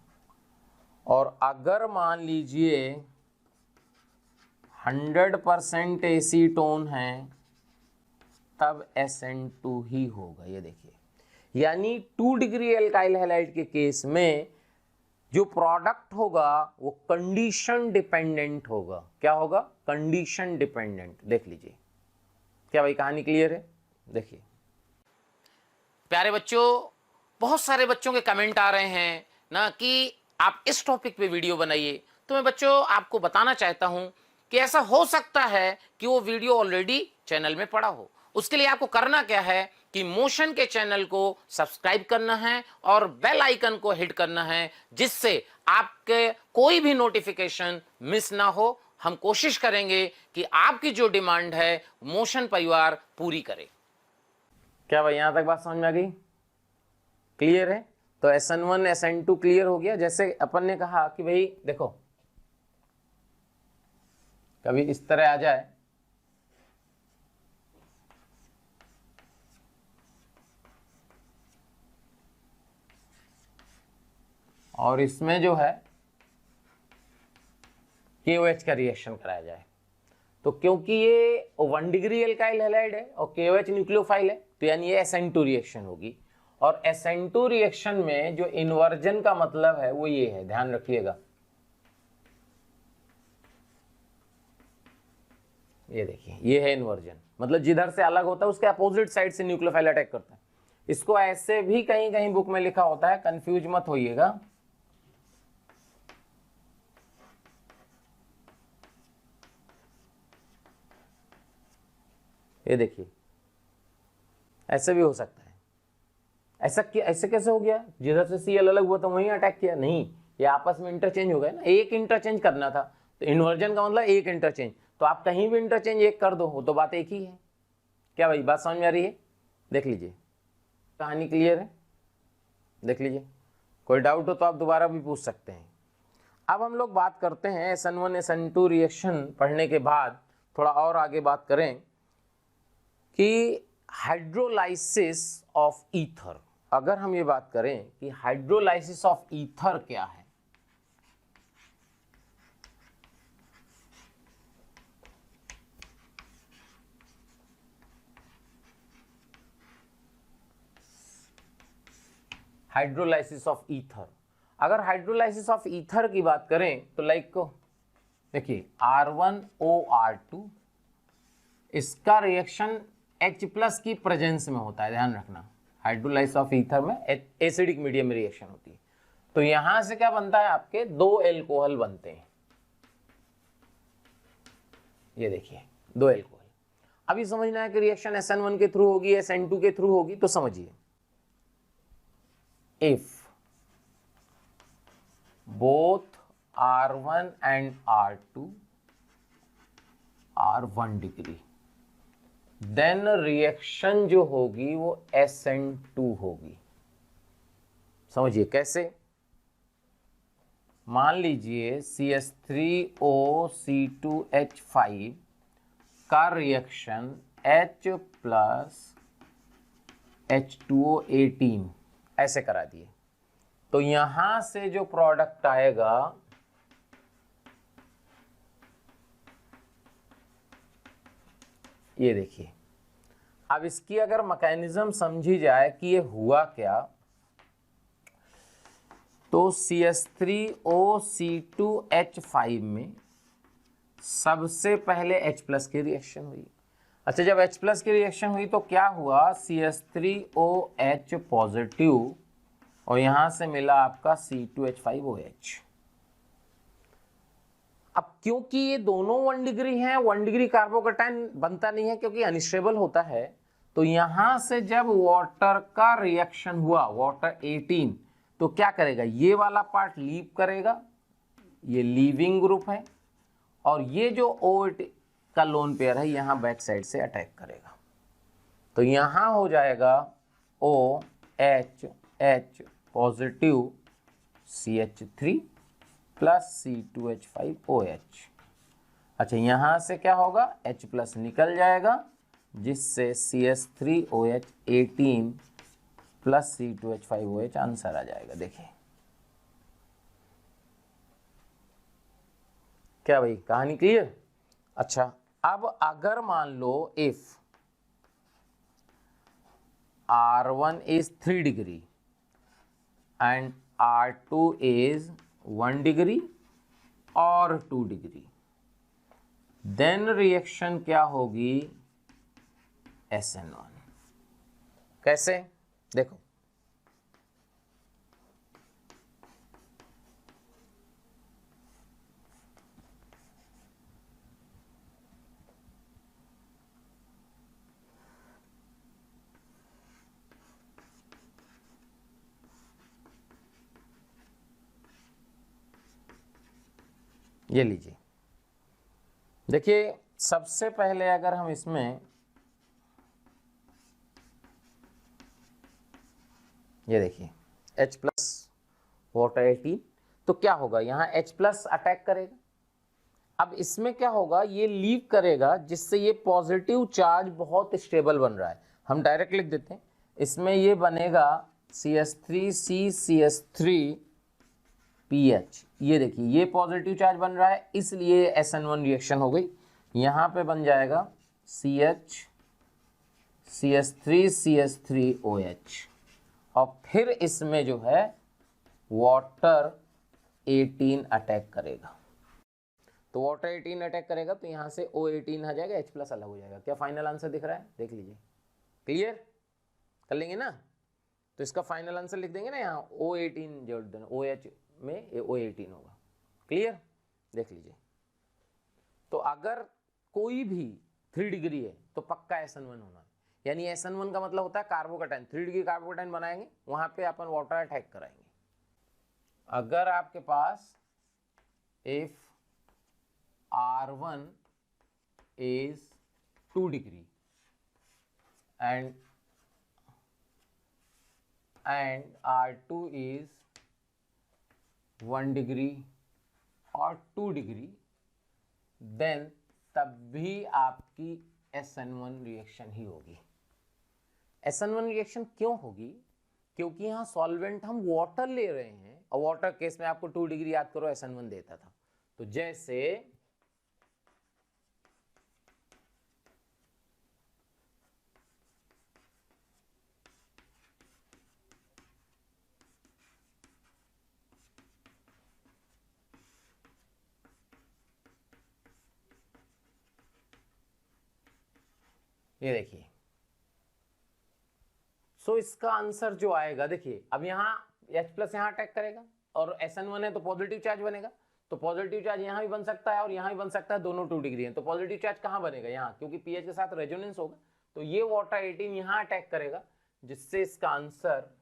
और अगर मान लीजिए 100% एसीटोन है, तब SN2 ही होगा। ये देखिए, यानी 2 डिग्री एल्काइल हैलाइड के केस में जो प्रोडक्ट होगा वो कंडीशन डिपेंडेंट होगा। क्या होगा? Condition dependent. देख लीजिए, क्या भाई कहानी क्लियर है? देखिए प्यारे बच्चों, बहुत सारे बच्चों के कमेंट आ रहे हैं ना कि आप इस टॉपिक पे वीडियो बनाइए। तो मैं बच्चों आपको बताना चाहता हूं कि ऐसा हो सकता है कि वो वीडियो ऑलरेडी चैनल में पड़ा हो। उसके लिए आपको करना क्या है कि मोशन के चैनल को सब्सक्राइब करना है और बेल आइकन को हिट करना है, जिससे आपके कोई भी नोटिफिकेशन मिस ना हो। हम कोशिश करेंगे कि आपकी जो डिमांड है मोशन परिवार पूरी करे। क्या भाई यहां तक बात समझ में आ गई? क्लियर है? तो SN1 SN2 क्लियर हो गया। जैसे अपन ने कहा कि भाई देखो, कभी इस तरह आ जाए, और इसमें जो है KOH का रिएक्शन कराया जाए, तो क्योंकि ये 1 डिग्री एल्काइल हैलाइड है और KOH न्यूक्लियोफाइल है, तो यानी ये SN2 रिएक्शन होगी। और SN2 रिएक्शन में जो इन्वर्जन का मतलब है वो ये है, ध्यान रखिएगा। ये देखिए, ये है इन्वर्जन, मतलब जिधर से अलग होता है उसके अपोजिट साइड से न्यूक्लियोफाइल अटैक करता है। इसको ऐसे भी कहीं कहीं बुक में लिखा होता है, कंफ्यूज मत होइएगा। ये देखिए, ऐसे भी हो सकता है। ऐसे कैसे हो गया, जिधर से Cl अलग हुआ था वहीं अटैक किया? नहीं, ये आपस में इंटरचेंज हो गया ना, एक इंटरचेंज करना था, तो इन्वर्जन का मतलब एक इंटरचेंज, तो आप कहीं भी इंटरचेंज एक कर दो, वो तो बात एक ही है। क्या भाई बात समझ में आ रही है? देख लीजिए, कहानी क्लियर है, देख लीजिए, कोई डाउट हो तो आप दोबारा भी पूछ सकते हैं। अब हम लोग बात करते हैं SN1 SN2 रिएक्शन पढ़ने के बाद थोड़ा और आगे बात करें कि हाइड्रोलाइसिस ऑफ ईथर। अगर हम ये बात करें कि हाइड्रोलाइसिस ऑफ ईथर क्या है, हाइड्रोलाइसिस ऑफ ईथर, अगर हाइड्रोलाइसिस ऑफ ईथर की बात करें तो लाइक देखिए R1OR2, इसका रिएक्शन H+ की प्रेजेंस में होता है, ध्यान रखना। हाइड्रोलाइसिस ऑफ ईथर में एसिडिक मीडियम में रिएक्शन होती है, तो यहां से क्या बनता है, आपके 2 एल्कोहल बनते हैं। ये देखिए 2 एल्कोहल। अभी समझना है कि रिएक्शन SN1 के थ्रू होगी, SN2 के थ्रू होगी, तो समझिए, if both R1 and R2 are 1 degree, then reaction जो होगी वो SN2 होगी। समझिए कैसे, मान लीजिए CH3O(C2H5) का रिएक्शन H+H2O18 ऐसे करा दिए, तो यहां से जो प्रोडक्ट आएगा ये देखिए। अब इसकी अगर मैकेनिज्म समझी जाए कि ये हुआ क्या, तो CH3O(C2H5) में सबसे पहले H+ की रिएक्शन हुई। अच्छा, जब H+ की रिएक्शन हुई तो क्या हुआ, CH3OH पॉजिटिव और यहां से मिला आपका C2H5OH। अब क्योंकि ये दोनों 1 डिग्री हैं, 1 डिग्री कार्बोकैटायन बनता नहीं है क्योंकि अनस्टेबल होता है, तो यहां से जब वाटर का रिएक्शन हुआ, वाटर 18, तो क्या करेगा, ये वाला पार्ट लीव करेगा, ये लीविंग ग्रुप है, और ये जो OH का लोन पेयर है यहां बैक साइड से अटैक करेगा, तो यहां हो जाएगा OH positive CH3 plus C2H5OH। अच्छा, यहां से क्या होगा, H+ निकल जाएगा, जिससे CH3OH18 प्लस C2H5OH आंसर आ जाएगा। देखिए क्या भाई, कहानी क्लियर? अच्छा, अब अगर मान लो if R1 is 3 degree and R2 is 1 degree और 2 डिग्री, देन रिएक्शन क्या होगी, SN1। कैसे, देखो, ये लीजिए, देखिए सबसे पहले अगर हम इसमें ये देखिए H+ वाटर 18, तो क्या होगा, यहाँ H+ अटैक करेगा। अब इसमें क्या होगा, ये लीव करेगा, जिससे ये पॉजिटिव चार्ज बहुत स्टेबल बन रहा है। हम डायरेक्ट लिख देते हैं, इसमें ये बनेगा CH3C(CH3) ये देखिए ये पॉजिटिव चार्ज बन रहा है, इसलिए SN1 रिएक्शन हो गई। यहाँ पे बन जाएगा CH3OH, और फिर इसमें जो है वाटर 18 अटैक करेगा, तो वाटर 18 अटैक करेगा, तो यहाँ से O18 आ जाएगा, H+ अलग हो जाएगा। क्या फाइनल आंसर दिख रहा है, देख लीजिए, क्लियर कर लेंगे ना, तो इसका फाइनल आंसर लिख देंगे ना, यहाँ O18 जोड़ देना, OH में O18 होगा। क्लियर, देख लीजिए। तो अगर कोई भी 3 डिग्री है तो पक्का SN1 होना है, यानी SN1 का मतलब होता है कार्बोकैटायन, 3 डिग्री कार्बोकैटायन बनाएंगे, वहां पे अपन वाटर अटैक कराएंगे। अगर आपके पास if R1 is 2 degree and R2 is 1 degree और 2 डिग्री, देन तब भी आपकी SN1 रिएक्शन ही होगी। SN1 रिएक्शन क्यों होगी? क्योंकि यहाँ सॉल्वेंट हम वाटर ले रहे हैं, और वाटर केस में आपको 2 डिग्री याद करो SN1 देता था। तो जैसे ये देखिए, सो इसका आंसर जो आएगा, देखिए अब यहाँ H+ यहाँ अटैक करेगा और SN1 है तो पॉजिटिव चार्ज बनेगा, तो पॉजिटिव चार्ज यहाँ भी बन सकता है और यहाँ भी बन सकता है, दोनों 2 डिग्री हैं, तो पॉजिटिव चार्ज कहाँ बनेगा? यहाँ, क्योंकि pH के साथ रेजोनेंस होगा, तो ये वाटर 18 यहाँ अटैक करेगा, जिससे इसका आंसर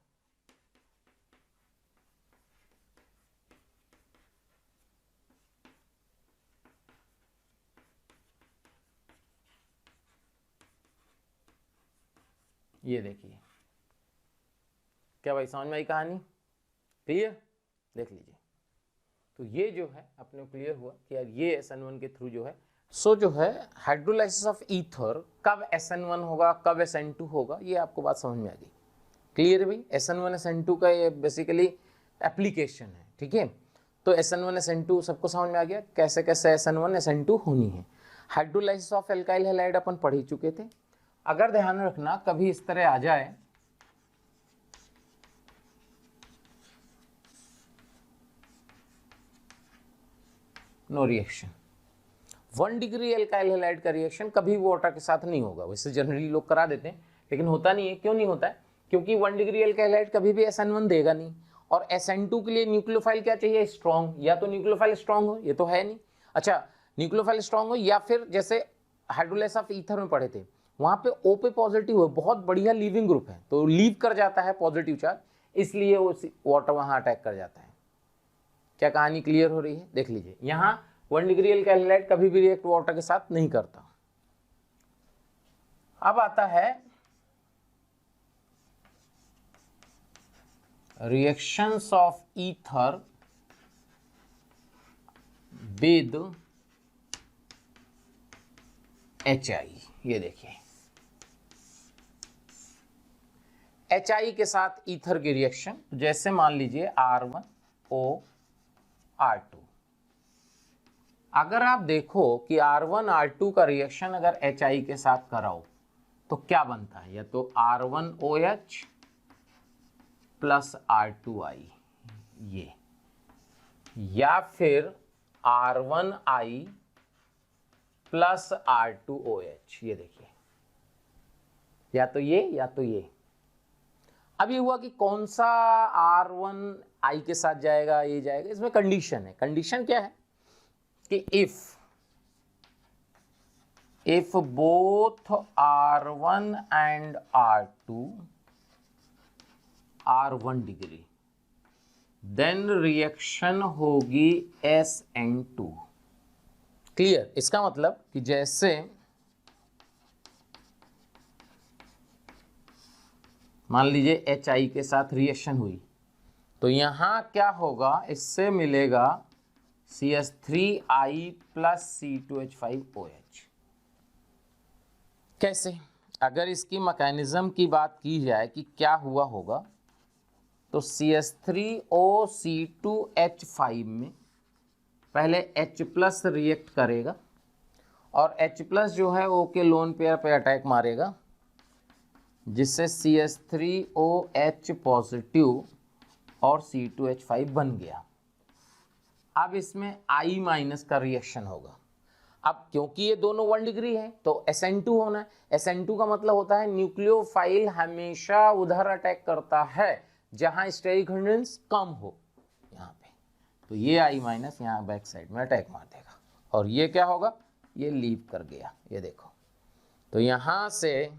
ये देखिए। क्या भाई समझ में आई कहानी? क्लियर? देख लीजिए। तो ये जो है अपने क्लियर हुआ कि यार ये SN1 के थ्रू जो है, सो जो है हाइड्रोलाइसिस ऑफ ईथर, कब SN1 होगा कब SN2 होगा, ये आपको बात समझ में आ गई। क्लियर है भाई? SN1 SN2 का ये बेसिकली एप्लीकेशन है, ठीक है। तो SN1 SN2 सबको समझ में आ गया कैसे कैसे SN1 SN2 होनी है। हाइड्रोलाइसिस ऑफ एल्काइल हैलाइड अपन पढ़ ही चुके थे। अगर ध्यान रखना कभी इस तरह आ जाए no reaction, 1 degree alkyl halide का रिएक्शन कभी वाटर के साथ नहीं होगा। वैसे जनरली लोग करा देते हैं, लेकिन होता नहीं है। क्यों नहीं होता है? क्योंकि 1 डिग्री एल्काइल हैलाइड कभी भी SN1 देगा नहीं, और SN2 के लिए न्यूक्लियोफाइल क्या चाहिए? स्ट्रॉन्ग। या तो न्यूक्लियोफाइल स्ट्रॉन्ग हो, ये तो है नहीं। अच्छा, न्यूक्लियोफाइल स्ट्रॉन्ग हो, या फिर जैसे हाइड्रोलाइसिस ऑफ ईथर में पढ़े थे, वहां पे O पे पॉजिटिव हो, बहुत बढ़िया लीविंग ग्रुप है, तो लीव कर जाता है पॉजिटिव चार्ज, इसलिए वो वाटर वहां अटैक कर जाता है। क्या कहानी क्लियर हो रही है? देख लीजिए, यहाँ 1 डिग्री एल्काइल हैलाइड कभी भी रिएक्ट वाटर के साथ नहीं करता। अब आता है reactions of ether with HI। ये देखिए, HI के साथ ईथर की रिएक्शन, जैसे मान लीजिए R1O R2। अगर आप देखो कि R1 R2 का रिएक्शन अगर HI के साथ कराओ तो क्या बनता है? या तो R1OH प्लस R2I, ये, या फिर R1I प्लस R2OH। ये देखिए, या तो ये या तो ये। अब ये हुआ कि कौन सा R1I के साथ जाएगा, ये जाएगा। इसमें कंडीशन है। कंडीशन क्या है कि if both R1 and R2 are 1 degree, then reaction होगी SN2। क्लियर? इसका मतलब कि जैसे मान लीजिए HI के साथ रिएक्शन हुई, तो यहां क्या होगा? इससे मिलेगा CH3I प्लस C2H5OH। कैसे? अगर इसकी मैकेनिज्म की बात की जाए कि क्या हुआ होगा, तो CH3O C2H5 में पहले H+ रिएक्ट करेगा, और H+ जो है O के लोन पेयर पे अटैक मारेगा, जिससे CH3OH पॉजिटिव और C2H5 बन गया। अब इसमें I- का रिएक्शन होगा। अब क्योंकि ये दोनों 1 डिग्री है तो SN2 होना है। SN2 का मतलब होता है न्यूक्लियोफाइल हमेशा उधर अटैक करता है जहां स्टेरिक हिंड्रेंस कम हो, यहाँ पे। तो ये I- यहाँ बैक साइड में अटैक मार देगा, और ये क्या होगा? ये लीव कर गया। ये देखो, तो यहाँ से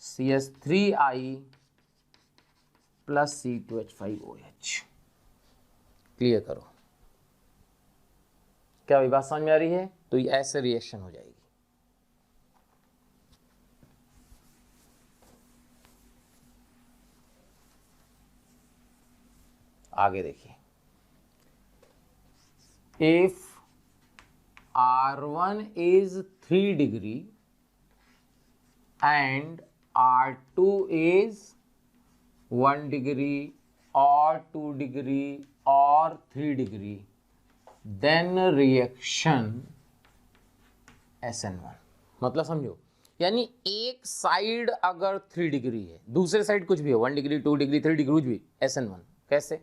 CH3I प्लस C2H5OH। क्लियर करो, क्या भाई बात समझ में आ रही है? तो ये ऐसे रिएक्शन हो जाएगी। आगे देखिए, if R1 is 3 degree and R2 is 1 degree और 2 डिग्री और 3 डिग्री, देन रिएक्शन SN1। मतलब समझो, यानी एक साइड अगर 3 डिग्री है, दूसरे साइड कुछ भी है, 1 डिग्री 2 डिग्री 3 डिग्री कुछ भी, SN1। कैसे?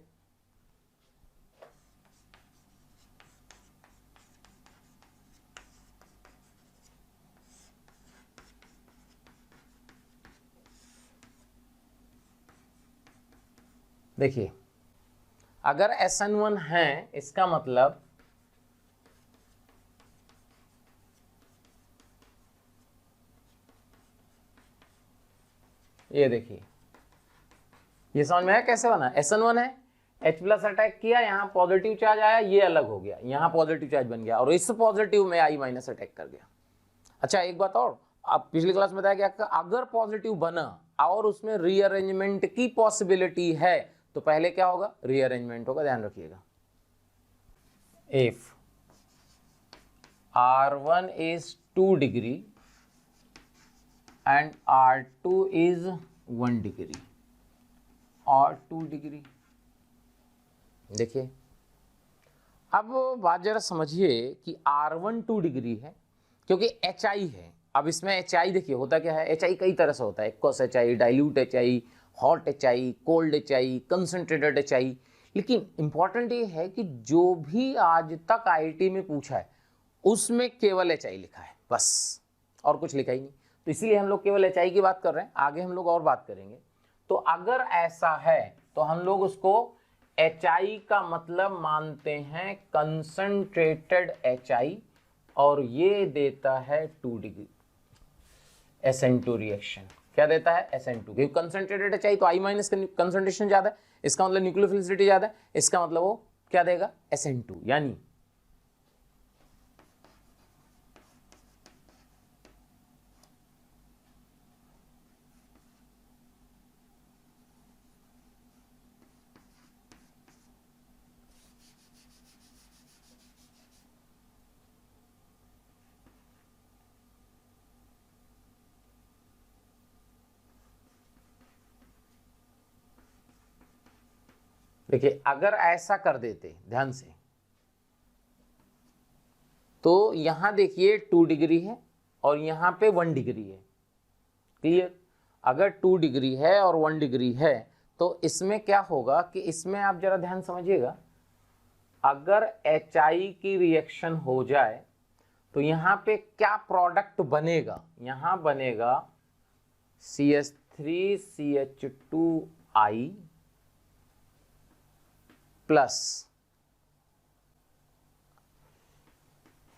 देखिए, अगर SN1 है, इसका मतलब ये देखिए, ये समझ में आया कैसे बना? SN1 है, H प्लस अटैक किया, यहां पॉजिटिव चार्ज आया, ये अलग हो गया, यहां पॉजिटिव चार्ज बन गया, और इस पॉजिटिव में I माइनस अटैक कर गया। अच्छा, एक बात और, आप पिछली क्लास में बताया गया अगर पॉजिटिव बना और उसमें रीअरेंजमेंट की पॉसिबिलिटी है तो पहले क्या होगा? रीअरेंजमेंट होगा, ध्यान रखिएगा। If R1 is 2 degree and R2 is 1 degree और 2 डिग्री। देखिए, अब बात जरा समझिए कि R1 2 डिग्री है क्योंकि HI है। अब इसमें HI देखिए होता क्या है, HI कई तरह से होता है, aqueous HI, dilute HI, hot HI, cold HI, concentrated HI। लेकिन इंपॉर्टेंट ये है कि जो भी आज तक IIT में पूछा है उसमें केवल HI लिखा है, बस, और कुछ लिखा ही नहीं। तो इसीलिए हम लोग केवल HI की बात कर रहे हैं, आगे हम लोग और बात करेंगे। तो अगर ऐसा है तो हम लोग उसको HI का मतलब मानते हैं कंसंट्रेटेड HI, और ये देता है 2 डिग्री SN2 रिएक्शन। क्या देता है? SN2। क्योंकि कंसंट्रेटेड HI तो I माइनस कंसंट्रेशन ज्यादा है, इसका मतलब न्यूक्लियोफिलिसिटी ज्यादा है, इसका मतलब वो क्या देगा? SN2। यानी देखिए, अगर ऐसा कर देते ध्यान से, तो यहां देखिए 2 डिग्री है और यहां पे 1 डिग्री है। क्लियर? अगर 2 डिग्री है और 1 डिग्री है तो इसमें क्या होगा कि इसमें आप जरा ध्यान समझिएगा, अगर HI की रिएक्शन हो जाए तो यहां पे क्या प्रोडक्ट बनेगा? यहां बनेगा CH3CH2I प्लस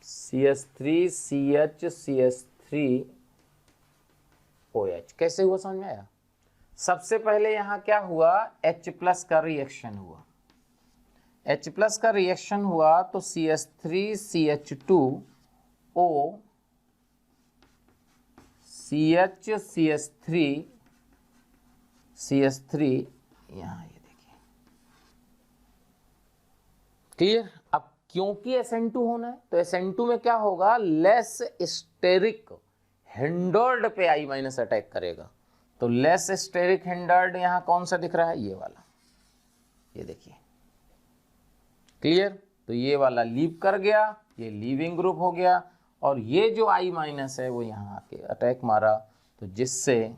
CH3CH3OH। कैसे हुआ समझ में आया? सबसे पहले यहां क्या हुआ? H प्लस का रिएक्शन हुआ, H प्लस का रिएक्शन हुआ तो CH3CH2O CH3 यहां, ये देखिए। क्लियर? अब क्योंकि SN2 होना है तो SN2 में क्या होगा? लेस स्टेरिक हिंडर्ड पे I माइनस अटैक करेगा। तो लेस स्टेरिक हिंडर्ड यहां कौन सा दिख रहा है? ये वाला, ये देखिए। क्लियर? तो ये वाला लीव कर गया, ये लीविंग ग्रुप हो गया, और ये जो I माइनस है वो यहां आके अटैक मारा, तो जिससे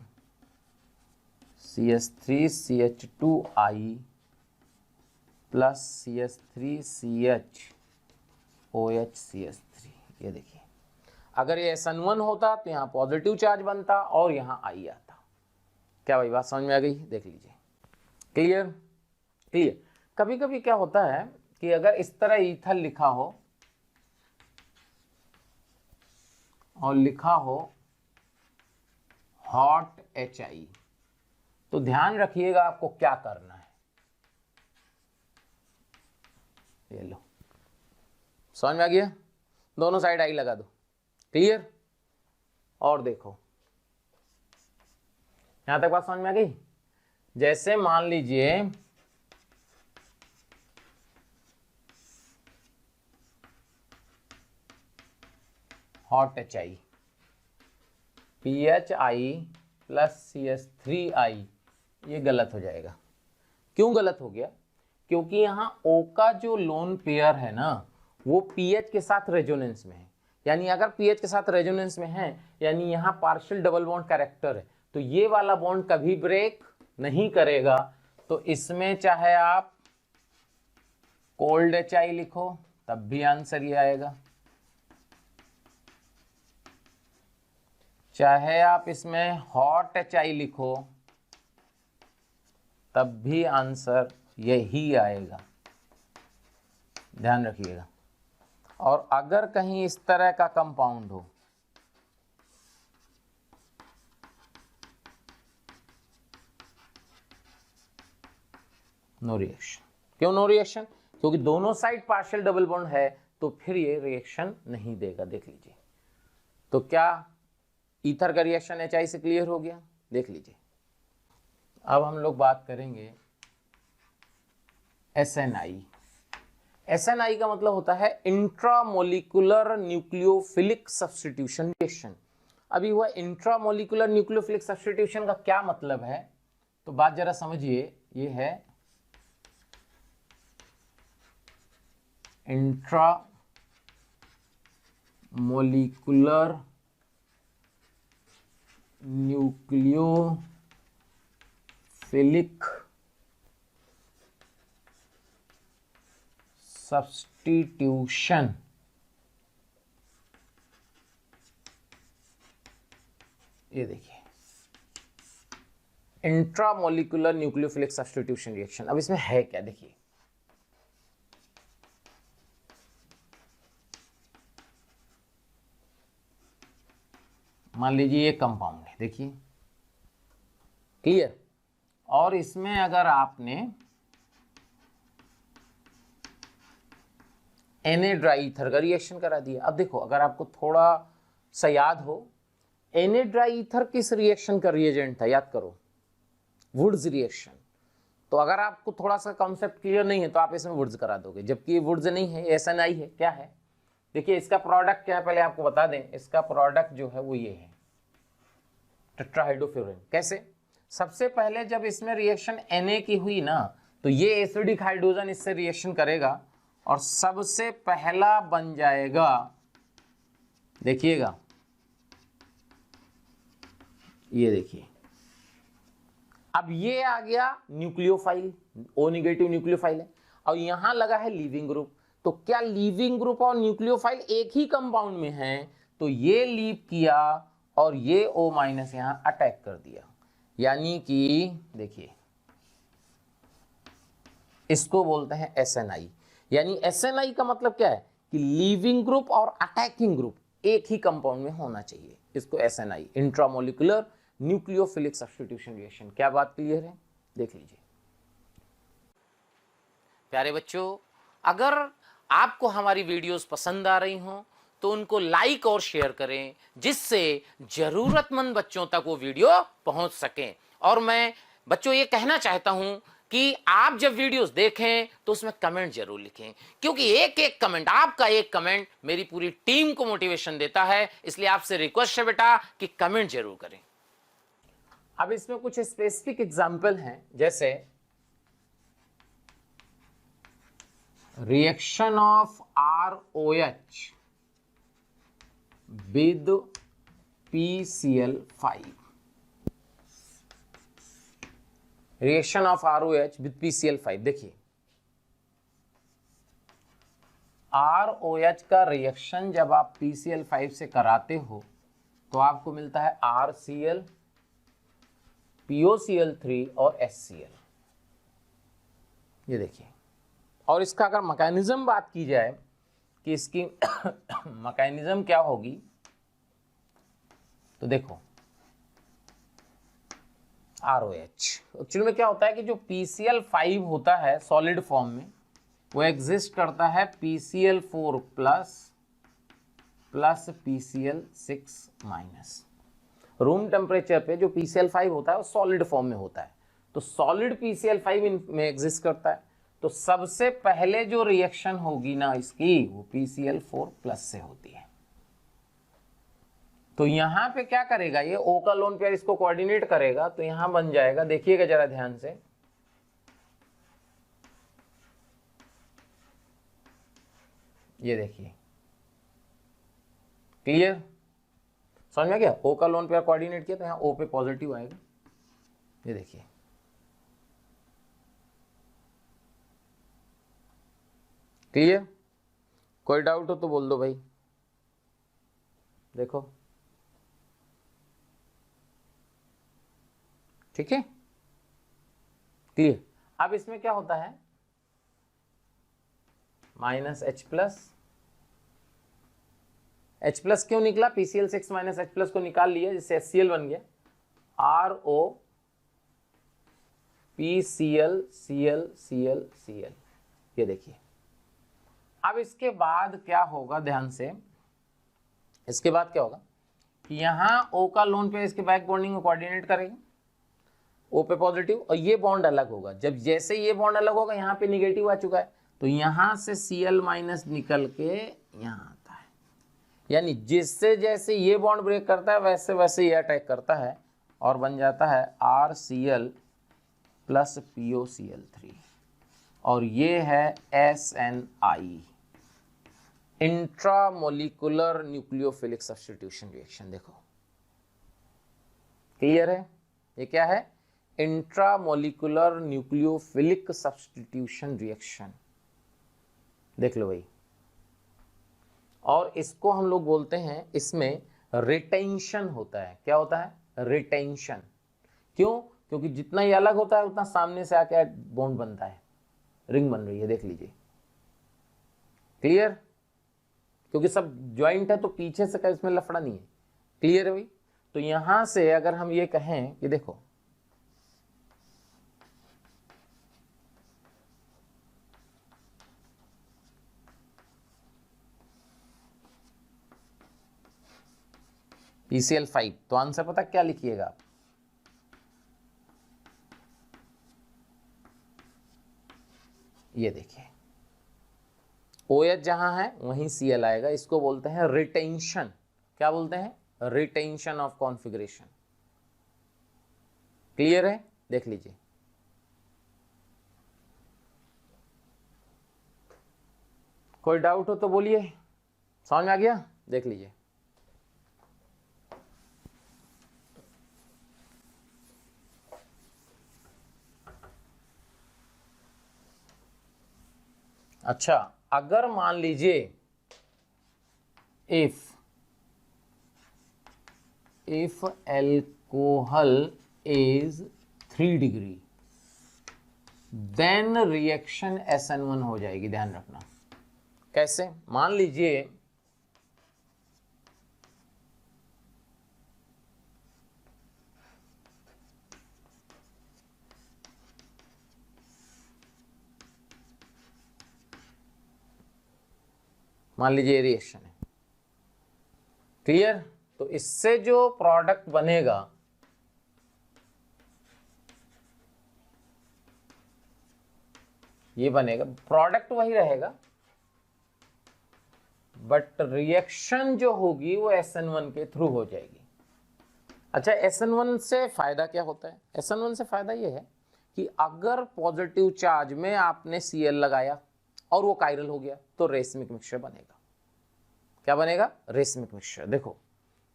CH3CH2I प्लस CH3CHOH ये देखिए। अगर ये SN1 होता तो यहाँ पॉजिटिव चार्ज बनता और यहाँ I आता। क्या भाई बात समझ में आ गई? देख लीजिए। क्लियर? क्लियर। कभी कभी क्या होता है कि अगर इस तरह ईथर लिखा हो और लिखा हो हॉट HI। तो ध्यान रखिएगा आपको क्या करना है, ये लो, समझ में आ गया? दोनों साइड I लगा दो, क्लियर? और देखो यहां तक बात समझ में आ गई? जैसे मान लीजिए hot HI PHI plus CH3I, ये गलत हो जाएगा। क्यों गलत हो गया? क्योंकि यहाँ O का जो लोन पेयर है ना वो पीएच के साथ रेजोनेंस में है, यानी अगर पीएच के साथ रेजोनेंस में है यानी यहाँ पार्शियल डबल बॉन्ड कैरेक्टर है, तो ये वाला बॉन्ड कभी ब्रेक नहीं करेगा। तो इसमें चाहे आप कोल्ड HI लिखो तब भी आंसर ये आएगा, चाहे आप इसमें हॉट HI लिखो तब भी आंसर यही आएगा, ध्यान रखिएगा। और अगर कहीं इस तरह का कंपाउंड हो, नो रिएक्शन। क्यों नो रिएक्शन? क्योंकि दोनों साइड पार्शियल डबल बॉन्ड है, तो फिर ये रिएक्शन नहीं देगा। देख लीजिए, तो क्या ईथर का रिएक्शन HI से क्लियर हो गया? देख लीजिए। अब हम लोग बात करेंगे SNI। SNI का मतलब होता है इंट्रामोलिकुलर न्यूक्लियोफिलिक सब्स्टिट्यूशन रिएक्शन। अभी हुआ इंट्रामोलिकुलर न्यूक्लियोफिलिक सब्स्टिट्यूशन का क्या मतलब है, तो बात जरा समझिए। ये है इंट्रामोलिकुलर न्यूक्लियोफिलिक सब्स्टिट्यूशन। ये देखिए इंट्रामोलिकुलर न्यूक्लियोफिलिक सब्स्टिट्यूशन रिएक्शन। अब इसमें है क्या, देखिए मान लीजिए ये कंपाउंड है, देखिए क्लियर। और इसमें अगर आपने Na ड्राई ईथर का रिएक्शन करा दिया। अब देखो अगर आपको थोड़ा सा याद हो, Na ड्राई ईथर किस रिएक्शन का रिएजेंट था, याद करो, वुड्स रिएक्शन। तो अगर आपको थोड़ा सा कॉन्सेप्ट क्लियर नहीं है तो आप इसमें वुड्स करा दोगे, जबकि ये वुड्स नहीं है, SNI है। क्या है, देखिए इसका प्रोडक्ट क्या है पहले आपको बता दें। इसका प्रोडक्ट जो है वो ये है टेट्राहाइड्रोफ्यूरिन। कैसे? सबसे पहले जब इसमें रिएक्शन Na की हुई ना, तो ये एसिडिक हाइड्रोजन इससे रिएक्शन करेगा और सबसे पहला बन जाएगा, देखिएगा ये देखिए, अब ये आ गया न्यूक्लियोफाइल, O नेगेटिव न्यूक्लियोफाइल है, और यहां लगा है लीविंग ग्रुप। तो क्या लीविंग ग्रुप और न्यूक्लियोफाइल एक ही कंपाउंड में हैं? तो ये लीव किया और ये O माइनस यहां अटैक कर दिया, यानी कि देखिए इसको बोलते हैं SNI। यानी SNI का मतलब क्या है कि लीविंग ग्रुप और अटैकिंग ग्रुप एक ही कंपाउंड में होना चाहिए, इसको SNI, intramolecular nucleophilic substitution reaction. क्या बात क्लियर है? देख लीजिए प्यारे बच्चों, अगर आपको हमारी वीडियोस पसंद आ रही हों तो उनको लाइक और शेयर करें, जिससे जरूरतमंद बच्चों तक वो वीडियो पहुंच सकें। और मैं बच्चों ये कहना चाहता हूं कि आप जब वीडियोस देखें तो उसमें कमेंट जरूर लिखें, क्योंकि एक एक कमेंट, आपका एक कमेंट मेरी पूरी टीम को मोटिवेशन देता है। इसलिए आपसे रिक्वेस्ट है बेटा कि कमेंट जरूर करें। अब इसमें कुछ स्पेसिफिक एग्जाम्पल हैं, जैसे reaction of ROH with PCl5। Reaction of ROH with PCl5। देखिए ROH का रिएक्शन जब आप PCl5 से कराते हो तो आपको मिलता है RCl, POCl3 और HCl। ये देखिए, और इसका अगर मैकेनिज्म बात की जाए कि इसकी मैकेनिज्म क्या होगी, तो देखो ROH। एक्चुअली में क्या होता है कि जो PCl5 होता है सॉलिड फॉर्म में, वो एग्जिस्ट करता है PCl4 plus PCl6 minus. Room temperature पे जो PCl5 होता है वो सॉलिड फॉर्म में होता है, तो सॉलिड PCl5 में एग्जिस्ट करता है, तो सबसे पहले जो रिएक्शन होगी ना इसकी, वो PCl4 प्लस से होती है। तो यहां पे क्या करेगा ये O का लोन पेयर, इसको कोऑर्डिनेट करेगा, तो यहां बन जाएगा, देखिएगा जरा ध्यान से, ये देखिए, क्लियर, समझ में गया। O का लोन पेयर कोऑर्डिनेट किया तो यहां O पे पॉजिटिव आएगा, ये देखिए, क्लियर। कोई डाउट हो तो बोल दो भाई, देखो, ठीक है, क्लियर। अब इसमें क्या होता है, -H+, H+ क्यों निकला, PCl6 माइनस H+ को निकाल लिया, जिससे HCl बन गया, RO PCl Cl Cl Cl, ये देखिए। अब इसके बाद क्या होगा, ध्यान से, इसके बाद क्या होगा कि यहां O का लोन पे इसके बैक बॉन्डिंग को कोऑर्डिनेट करेगा, O पे पॉजिटिव, और ये बॉन्ड अलग होगा। जब जैसे ये बॉन्ड अलग होगा, यहाँ पे निगेटिव आ चुका है, तो यहां से Cl माइनस निकल के यहां आता है, यानी जिससे जैसे ये बॉन्ड ब्रेक करता है वैसे वैसे ये अटैक करता है, और बन जाता है RCl प्लस POCl3, और ये है SNI, intramolecular nucleophilic substitution reaction. देखो, क्लियर है, ये क्या है, इंट्रामोलिकुलर न्यूक्लियोफिलिक सब्स्टिट्यूशन रिएक्शन, देख लो भाई। और इसको हम लोग बोलते हैं, इसमें रिटेंशन होता है, क्या होता है, रिटेंशन। क्यों, क्योंकि जितना ये अलग होता है उतना सामने से आके बॉन्ड बनता है, रिंग बन रही है, देख लीजिए, क्लियर, क्योंकि सब ज्वाइंट है तो पीछे से इसमें लफड़ा नहीं है, क्लियर है भाई। तो यहां से अगर हम ये कहें कि देखो, PCl5, तो आंसर पता क्या लिखिएगा आप, ये देखिए, OH जहां है वहीं Cl आएगा, इसको बोलते हैं रिटेंशन। क्या बोलते हैं, रिटेंशन ऑफ कॉन्फ़िगरेशन, क्लियर है, देख लीजिए। कोई डाउट हो तो बोलिए, समझ में आ गया, देख लीजिए। अच्छा, अगर मान लीजिए if alcohol is 3 degree, then reaction SN1 हो जाएगी, ध्यान रखना। कैसे, मान लीजिए ये रिएक्शन है, क्लियर। तो इससे जो प्रोडक्ट बनेगा, ये बनेगा, प्रोडक्ट वही रहेगा, बट रिएक्शन जो होगी वो SN1 के थ्रू हो जाएगी। अच्छा, SN1 से फायदा क्या होता है, SN1 से फायदा ये है कि अगर पॉजिटिव चार्ज में आपने Cl लगाया और वो कायरल हो गया, तो रेसमिक मिक्सचर बनेगा। क्या बनेगा, रेसमिक मिक्सचर। देखो,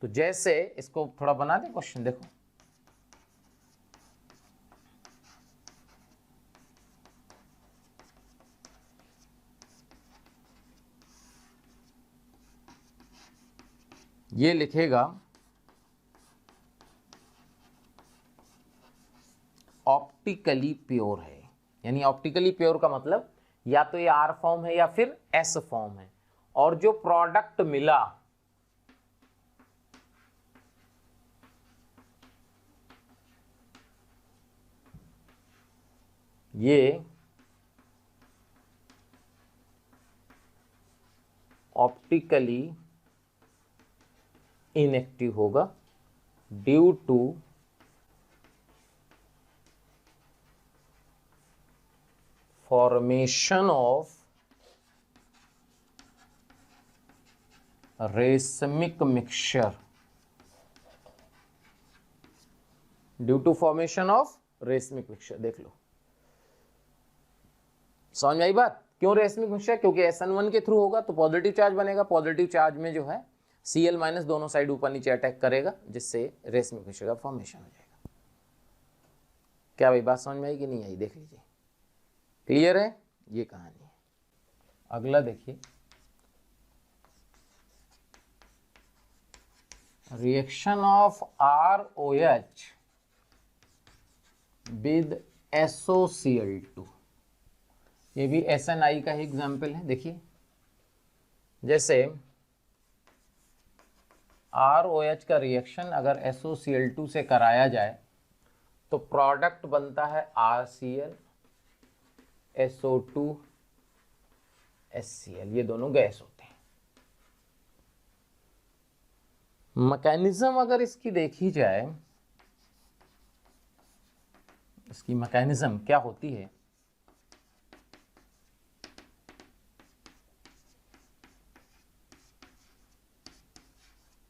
तो जैसे इसको थोड़ा बना दें क्वेश्चन, देखो, ये लिखेगा ऑप्टिकली प्योर है, यानी ऑप्टिकली प्योर का मतलब या तो ये R फॉर्म है या फिर S फॉर्म है, और जो प्रोडक्ट मिला ये ऑप्टिकली इनएक्टिव होगा due to formation of racemic mixture, due to formation of racemic mixture. देख लो, समझ में आई बात? क्यों रेसमिक मिक्सचर? क्योंकि SN1 के थ्रू होगा तो पॉजिटिव चार्ज बनेगा, पॉजिटिव चार्ज में जो है Cl माइनस दोनों साइड ऊपर नीचे अटैक करेगा, जिससे रेसमिक मिक्सचर का फॉर्मेशन हो जाएगा। क्या भाई बात समझ में आई कि नहीं आई? देख लीजिए, क्लियर है? ये कहानी है। अगला देखिए, reaction of ROH with SOCl2। ये भी SNI का ही एग्जाम्पल है। देखिए, जैसे ROH का रिएक्शन अगर SOCl2 से कराया जाए तो प्रोडक्ट बनता है RCl, SO2, HCl। ये दोनों गैस होते हैं। मैकेनिज्म अगर इसकी देखी जाए, इसकी मैकेनिज्म क्या होती है,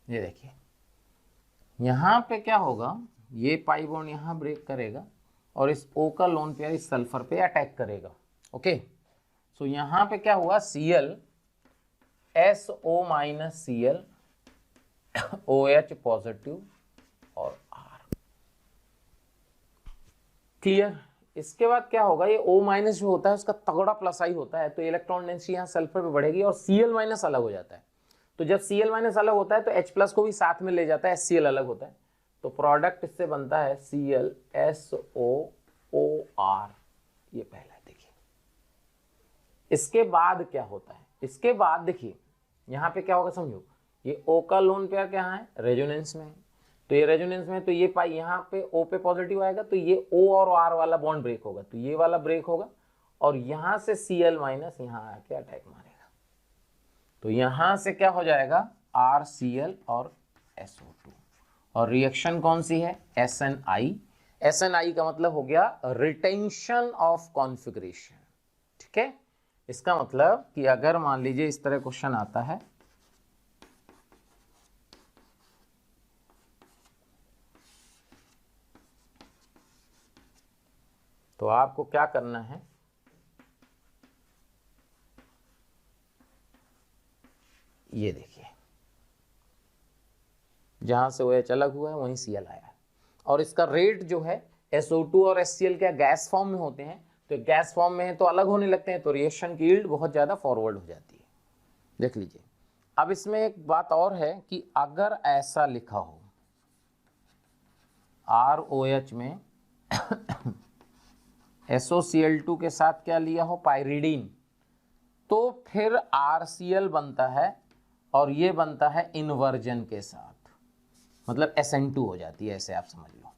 ये देखिए, यहां पे क्या होगा, ये पाई बॉन्ड यहां ब्रेक करेगा और इस O का लोन पेयर इस सल्फर पे अटैक करेगा। ओके, सो यहां पे क्या हुआ, Cl SO minus Cl OH positive और R। क्लियर? इसके बाद क्या होगा, ये O माइनस जो होता है उसका तगड़ा प्लस आई होता है, तो इलेक्ट्रॉन डेंसिटी यहाँ सल्फर पे बढ़ेगी और Cl माइनस अलग हो जाता है। तो जब Cl माइनस अलग होता है तो H प्लस को भी साथ में ले जाता है, HCl अलग होता है, तो प्रोडक्ट इससे बनता है Cl SOOR। ये पहला है। देखिए, इसके बाद क्या होता है, इसके बाद देखिए यहाँ पे क्या होगा, समझो, ये O का लोन पेयर क्या है, रेजोनेंस में, तो ये रेजोनेंस में, तो ये पाई यहाँ पे O पे पॉजिटिव आएगा, तो ये O और R वाला बॉन्ड ब्रेक होगा, तो ये वाला ब्रेक होगा और यहां से Cl माइनस यहाँ आके अटैक मारेगा, तो यहां से क्या हो जाएगा, RCl और SO2। और रिएक्शन कौन सी है, SNI। SNI का मतलब हो गया रिटेंशन ऑफ कॉन्फिगरेशन। ठीक है, इसका मतलब कि अगर मान लीजिए इस तरह क्वेश्चन आता है, तो आपको क्या करना है, ये देखिए, जहां से OH अलग हुआ है वहीं Cl आया है, और इसका रेट जो है, SO2 और HCl क्या गैस फॉर्म में होते हैं, तो गैस फॉर्म में है तो अलग होने लगते हैं, तो रिएक्शन की यील्ड बहुत ज़्यादा फॉरवर्ड हो जाती है। देख लीजिए, अब इसमें एक बात और है कि अगर ऐसा लिखा हो ROH में SOCl2 के साथ क्या लिया हो, पाइरिडीन, तो फिर RCl बनता है और ये बनता है इन्वर्जन के साथ, मतलब SN2 हो जाती है, ऐसे आप समझ लो।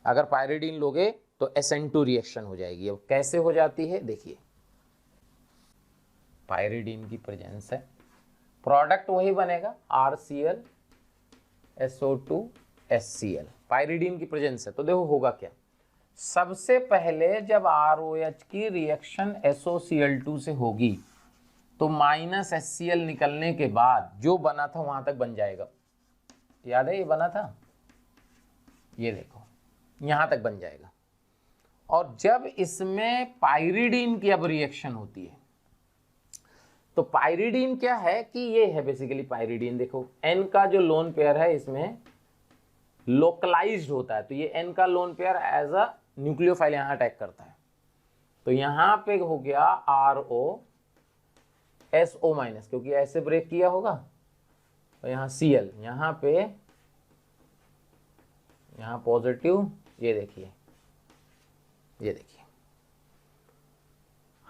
अगर पाइरिडीन लोगे तो SN2 रिएक्शन हो जाएगी। अब कैसे हो जाती है, देखिए, पाइरिडीन की प्रेजेंस है, प्रोडक्ट वही बनेगा RCl SO2 HCl, पाइरिडीन की प्रेजेंस है, तो देखो होगा क्या, सबसे पहले जब ROH की रिएक्शन SOCl2 से होगी तो माइनस HCl निकलने के बाद जो बना था वहां तक बन जाएगा। याद है ये बना था, ये देखो यहां तक बन जाएगा। और जब इसमें पाइरिडीन की अब रिएक्शन होती है, तो पाइरिडीन क्या है कि ये है बेसिकली पाइरिडीन, देखो N का जो लोन पेयर है इसमें लोकलाइज्ड होता है, तो ये N का lone pair as a nucleophile यहां अटैक करता है, तो यहां पे हो गया RO SO माइनस, क्योंकि ऐसे ब्रेक किया होगा, और यहाँ Cl, यहाँ पे यहाँ पॉजिटिव, ये देखिए, ये देखिए।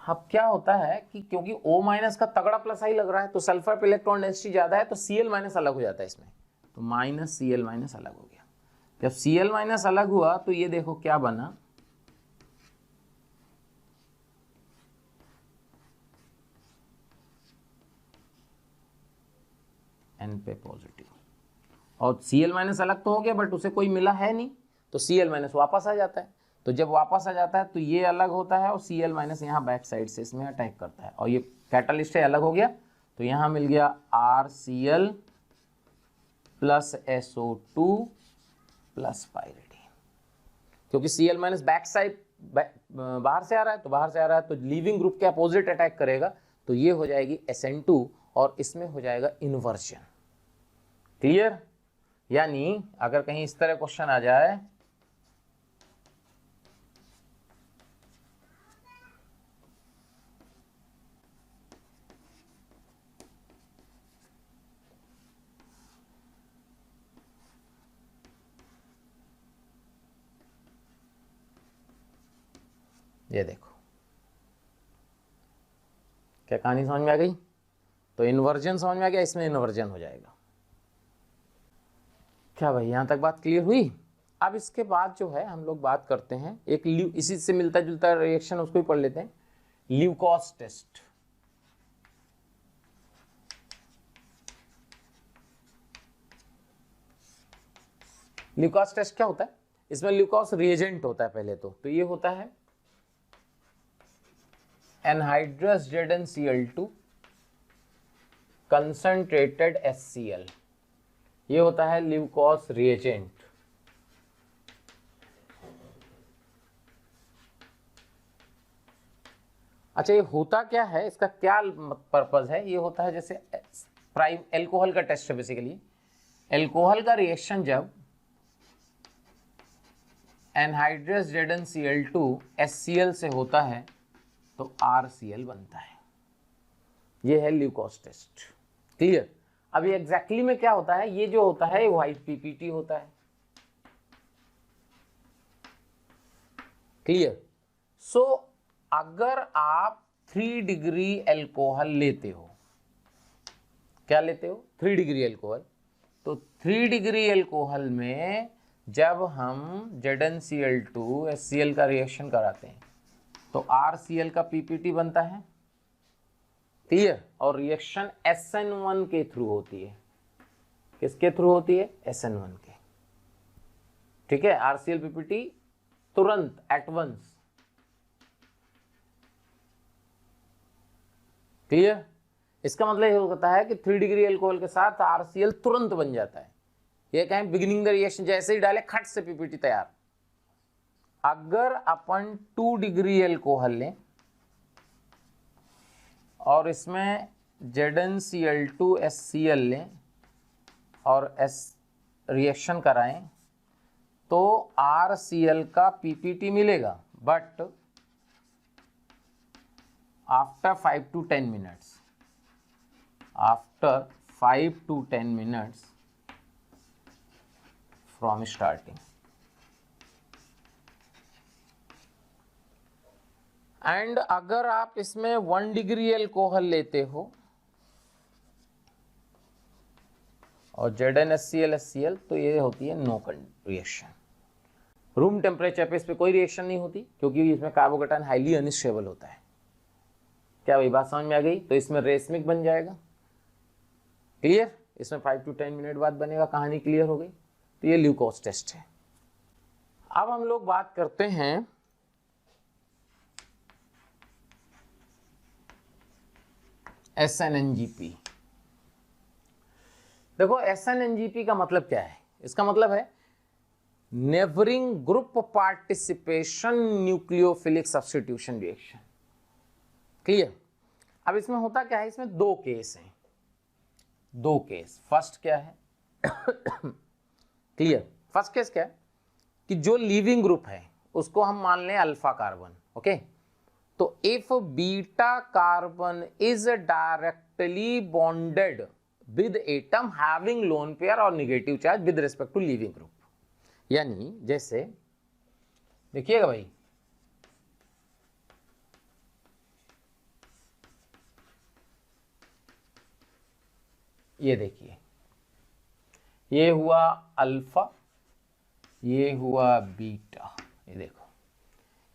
अब क्या होता है कि क्योंकि O माइनस का तगड़ा प्लस आई लग रहा है, तो सल्फर पे इलेक्ट्रॉन डेंसिटी ज्यादा है, तो Cl माइनस अलग हो जाता है इसमें, तो माइनस Cl माइनस अलग हो गया। जब Cl माइनस अलग हुआ तो ये देखो क्या बना, N पे पॉजिटिव, और Cl माइनस अलग तो हो गया बट उसे कोई मिला है नहीं, तो Cl माइनस वापस आ जाता है। तो जब वापस आ जाता है तो ये अलग होता है और Cl माइनस यहाँ बैक साइड से इसमें अटैक करता है, और ये कैटलिस्ट है अलग हो गया, तो यहाँ मिल गया RCl plus SO2 plus pyridine. क्योंकि Cl माइनस बैक साइड बाहर से आ रहा है, तो बाहर से आ रहा है तो लीविंग ग्रुप के अपोजिट अटैक करेगा, तो ये हो जाएगी SN2 और इसमें हो जाएगा इन्वर्जन। क्लियर? यानी अगर कहीं इस तरह क्वेश्चन आ जाए, ये देखो क्या कहानी समझ में आ गई? तो इन्वर्जन समझ में आ गया, इसमें इन्वर्जन हो जाएगा। क्या भाई यहां तक बात क्लियर हुई? अब इसके बाद जो है हम लोग बात करते हैं एक इसी से मिलता जुलता रिएक्शन, उसको ही पढ़ लेते हैं, ल्यूकोस टेस्ट। ल्यूकोस टेस्ट क्या होता है? इसमें ल्यूकोस रिएजेंट होता है पहले तो ये होता है एनहाइड्रस ZnCl2 कंसंट्रेटेड HCl, ये होता है ल्यूकोस रिएजेंट। अच्छा, ये होता क्या है, इसका क्या पर्पज है? ये होता है जैसे प्राइम एल्कोहल का टेस्ट है बेसिकली। एल्कोहल का रिएक्शन जब एनहाइड्रस ZnCl2 HCl से होता है तो RCl बनता है। ये है ल्यूकोस टेस्ट। क्लियर? अभी एग्जैक्टली में क्या होता है, ये जो होता है व्हाइट PPT होता है। क्लियर? सो अगर आप 3 डिग्री एल्कोहल लेते हो, क्या लेते हो? 3 डिग्री एल्कोहल, तो 3 डिग्री एल्कोहल में जब हम ZnCl2 HCl का रिएक्शन कराते हैं तो RCl का PPT बनता है। क्लियर? और रिएक्शन SN1 के थ्रू होती है। किसके थ्रू होती है? SN1 के। ठीक है? RCl PPT तुरंत एट वंस। क्लियर? इसका मतलब ये होता है कि 3 डिग्री एल्कोहल के साथ RCl तुरंत बन जाता है। ये कहें बिगिनिंग द रिएक्शन, जैसे ही डाले खट से PPT तैयार। अगर अपन 2 डिग्री एल्कोहल लें और इसमें ZnCl2 HCl लें और रिएक्शन कराएं तो RCl का PPT मिलेगा, but after 5 to 10 minutes, after 5 to 10 minutes from starting. And अगर आप इसमें 1 डिग्री एल्कोहल लेते हो और ZnHCl HCl, तो ये होती है नो रिएक्शन। रूम टेम्परेचर पे इस पे कोई रिएक्शन नहीं होती, क्योंकि इसमें कार्बोकेटायन हाईली अनस्टेबल होता है। क्या वही बात समझ में आ गई? तो इसमें रेसमिक बन जाएगा। क्लियर? इसमें 5 to 10 मिनट बाद बनेगा। कहानी क्लियर हो गई? तो ये ल्यूकोस टेस्ट है। अब हम लोग बात करते हैं SNNGP। देखो SNNGP का मतलब क्या है? इसका मतलब है neighbouring group participation nucleophilic substitution reaction. Clear? अब इसमें होता क्या है, इसमें 2 केस हैं, 2 केस। फर्स्ट क्या है? क्लियर? फर्स्ट केस क्या है कि जो लीविंग ग्रुप है उसको हम मान लें अल्फा कार्बन। ओके, तो if beta carbon is directly bonded with atom having lone pair और negative charge with respect to leaving group, यानी जैसे देखिएगा भाई, ये देखिए, ये हुआ अल्फा, ये हुआ बीटा। ये देखो,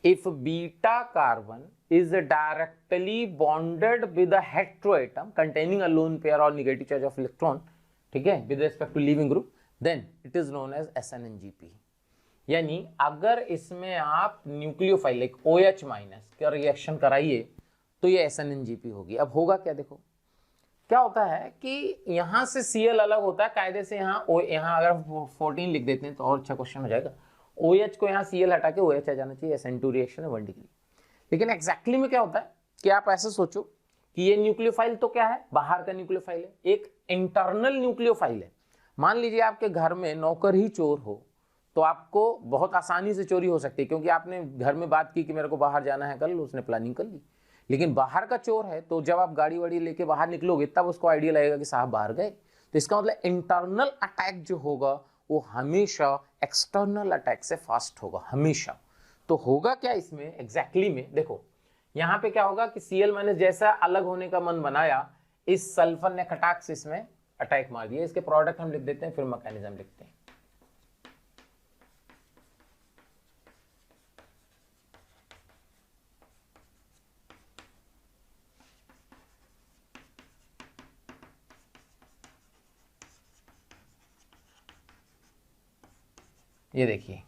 if beta carbon is directly bonded with a hetero atom containing a lone pair or negative charge of electron ठीक है, with respect to leaving group, then it is known as SNNGP। यानी अगर इसमें आप nucleophile एक OH minus का reaction कराइए तो ये SNNGP होगी। अब होगा क्या, देखो क्या होता है कि यहाँ से Cl अलग होता है कायदे से, यहाँ अगर 14 लिख देते हैं तो और अच्छा क्वेश्चन हो जाएगा। OH को यहाँ Cl हटा के OH आ जाना चाहिए, SN2 रिएक्शन है 1 डिग्री। लेकिन एग्जैक्टली में क्या होता है कि आप ऐसे सोचो कि ये न्यूक्लियोफाइल तो क्या है, बाहर का न्यूक्लियोफाइल है, एक इंटरनल न्यूक्लियोफाइल है। मान लीजिए आपके घर में नौकर ही चोर हो तो आपको बहुत आसानी से चोरी हो सकती है, क्योंकि आपने घर में बात की कि मेरे को बाहर जाना है कल, उसने प्लानिंग कर ली। लेकिन बाहर का चोर है तो जब आप गाड़ी वाड़ी लेके बाहर निकलोगे तब उसको आइडिया लगेगा कि साहब बाहर गए। तो इसका मतलब इंटरनल अटैक जो होगा वो हमेशा एक्सटर्नल अटैक से फास्ट होगा, हमेशा। तो होगा क्या इसमें एग्जैक्टली में, देखो यहाँ पे क्या होगा कि Cl माइनस जैसा अलग होने का मन बनाया, इस सल्फर ने खटाक से इसमें अटैक मार दिया। इसके प्रोडक्ट हम लिख देते हैं, फिर मैकेनिज्म लिखते हैं। ये देखिए